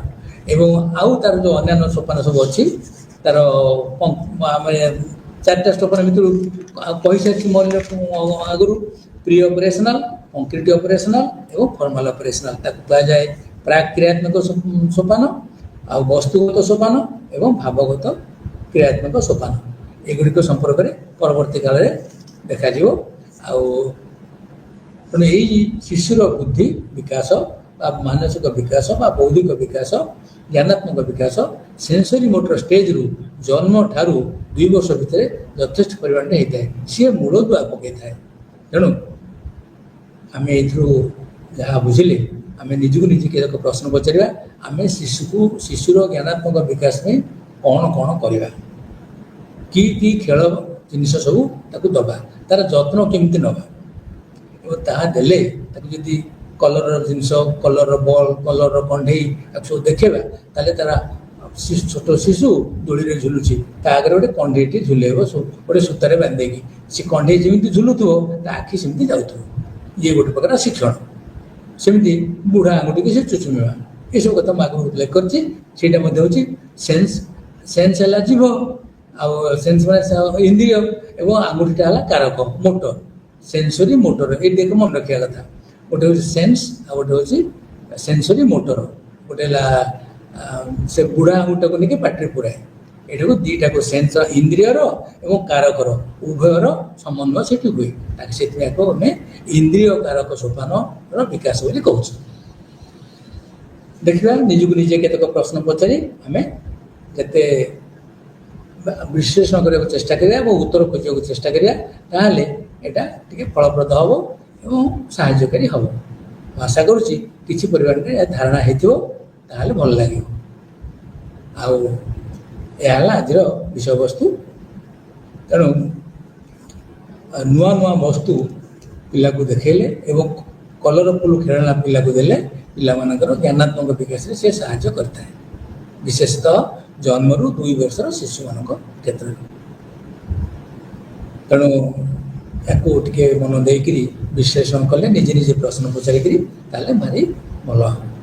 S1: ଏବଂ ଆଉ ତାର ଯେଉଁ ଅନ୍ୟାନ୍ୟ ସୋପାନ ସବୁ ଅଛି ତାର ଆମେ ଚାରିଟା ସୋପାନ ଭିତରୁ କହିସାରିଛି ଆଗରୁ, ପ୍ରି ଅପରେସନାଲ, କଂକ୍ରିଟ ଅପରେସନାଲ ଏବଂ ଫର୍ମାଲ ଅପରେସନାଲ। ତାକୁ କୁହାଯାଏ ପ୍ରାକ୍ କ୍ରିୟାତ୍ମକ ସୋପାନ, ଆଉ ବସ୍ତୁଗତ ସୋପାନ ଏବଂ ଭାବଗତ କ୍ରିୟାତ୍ମକ ସୋପାନ। ଏଗୁଡ଼ିକ ସମ୍ପର୍କରେ ପରବର୍ତ୍ତୀ କାଳରେ ଦେଖାଯିବ। ଆଉ ତେଣୁ ଏଇ ଶିଶୁର ବୁଦ୍ଧି ବିକାଶ বা ମାନସିକ ବିକାଶ ବା ବୌଦ୍ଧିକ ବିକାଶ ଜ୍ଞାନାତ୍ମକ ବିକାଶ ସେନ୍ସରି ମୋଟର ଷ୍ଟେଜ୍ରୁ ଜନ୍ମ ଠାରୁ 2 ବର୍ଷ ଭିତରେ ଯଥେଷ୍ଟ ପରିମାଣରେ ହେଇଥାଏ, ସିଏ ମୂଳଦୁଆ ପକାଇଥାଏ। ତେଣୁ ଆମେ ଏଇଥିରୁ ଯାହା ବୁଝିଲେ ଆମେ ନିଜକୁ ନିଜେ ଏକ ପ୍ରଶ୍ନ ପଚାରିବା, ଆମେ ଶିଶୁର ଜ୍ଞାନାତ୍ମକ ବିକାଶ ପାଇଁ କ'ଣ କ'ଣ କରିବା, କି ଖେଳ ଜିନିଷ ସବୁ ତାକୁ ଦେବା, ତାର ଯତ୍ନ କେମିତି ନେବା, ଏବଂ ତାହା ଦେଲେ ତାକୁ ଯଦି କଲର୍ର ଜିନିଷ, କଲର୍ର ବଲ୍, କଲର୍ର କଣ୍ଢେଇ ତାକୁ ସବୁ ଦେଖେଇବା, ତାହେଲେ ତାର ଛୋଟ ଶିଶୁ ଦୋଳିରେ ଝୁଲୁଛି, ତା ଆଗରେ ଗୋଟେ କଣ୍ଢେଇଟି ଝୁଲେଇବ ଗୋଟେ ସୂତାରେ ବାନ୍ଧି ଦେଇକି, ସେ କଣ୍ଢେଇ ଯେମିତି ଝୁଲୁଥିବ ତା ଆଖି ସେମିତି ଯାଉଥିବ। ଇଏ ଗୋଟେ ପ୍ରକାର ଶିକ୍ଷଣ। ସେମିତି ବୁଢ଼ା ଆଙ୍ଗୁଠିକି ସେ ଚୁଚୁମିବା, ଏସବୁ କଥା ମୁଁ ଆଗକୁ ଉଲ୍ଲେଖ କରିଛି। ସେଇଟା ମଧ୍ୟ ହେଉଛି ସେନ୍ସ ହେଲା ଜୀବ, ଆଉ ସେନ୍ସ ମାନେ ଇନ୍ଦ୍ରିୟ, ଏବଂ ଆଙ୍ଗୁଠିଟା ହେଲା କାରକ, ମୋଟର, ସେନ୍ସରି ମୋଟର। ଏଇ ଦିଗକୁ ମନେ ରଖିବା କଥା। ଗୋଟେ ହେଉଛି ସେନ୍ସ ଆଉ ଗୋଟେ ହେଉଛି ସେନ୍ସରି ମୋଟର। ଗୋଟେ ହେଲା ସେ ବୁଢ଼ା ଆଙ୍ଗୁଠିଟାକୁ ନେଇକି ପାଟିରେ ପୁରାଏ, ଏଇଟାକୁ ଦୁଇଟାକୁ ସେନ୍ସ ଇନ୍ଦ୍ରିୟର ଏବଂ କାରକର ଉଭୟର ସମନ୍ୱୟ ସେଠି ହୁଏ। ସେଥିପାଇଁ ଆମେ ଇନ୍ଦ୍ରିୟ କାରକ ସୋପାନର ବିକାଶ ବୋଲି କହୁଛୁ। ଦେଖିବା ନିଜକୁ ନିଜେ କେତେକ ପ୍ରଶ୍ନ ପଚାରି ଆମେ ଯେତେ ବିଶ୍ଳେଷଣ କରିବାକୁ ଚେଷ୍ଟା କରିବା ଏବଂ ଉତ୍ତର ଖୋଜିବାକୁ ଚେଷ୍ଟା କରିବା, ତାହେଲେ ଏଇଟା ଟିକେ ଫଳପ୍ରଦ ହେବ ଏବଂ ସାହାଯ୍ୟକାରୀ ହେବ। ମୁଁ ଆଶା କରୁଛି କିଛି ପରିମାଣରେ ଧାରଣା ହେଇଥିବ, ତାହେଲେ ଭଲ ଲାଗିବ। ଆଉ ଏହା ହେଲା ଆଜିର ବିଷୟବସ୍ତୁ। ତେଣୁ ନୂଆ ନୂଆ ବସ୍ତୁ ପିଲାକୁ ଦେଖେଇଲେ ଏବଂ କଲରଫୁଲ ଖେଳନା ପିଲାକୁ ଦେଲେ ପିଲାମାନଙ୍କର ଜ୍ଞାନାତ୍ମକ ବିକାଶରେ ସେ ସାହାଯ୍ୟ କରିଥାଏ, ବିଶେଷତଃ ଜନ୍ମରୁ 2 ବର୍ଷର ଶିଶୁମାନଙ୍କ କ୍ଷେତ୍ରରେ। ତେଣୁ ୟାକୁ ଟିକେ ମନ ଦେଇକରି ବିଶ୍ଳେଷଣ କଲେ, ନିଜେ ନିଜେ ପ୍ରଶ୍ନ ପଚାରିକରି, ତାହେଲେ ଭାରି ଭଲ ହେବ।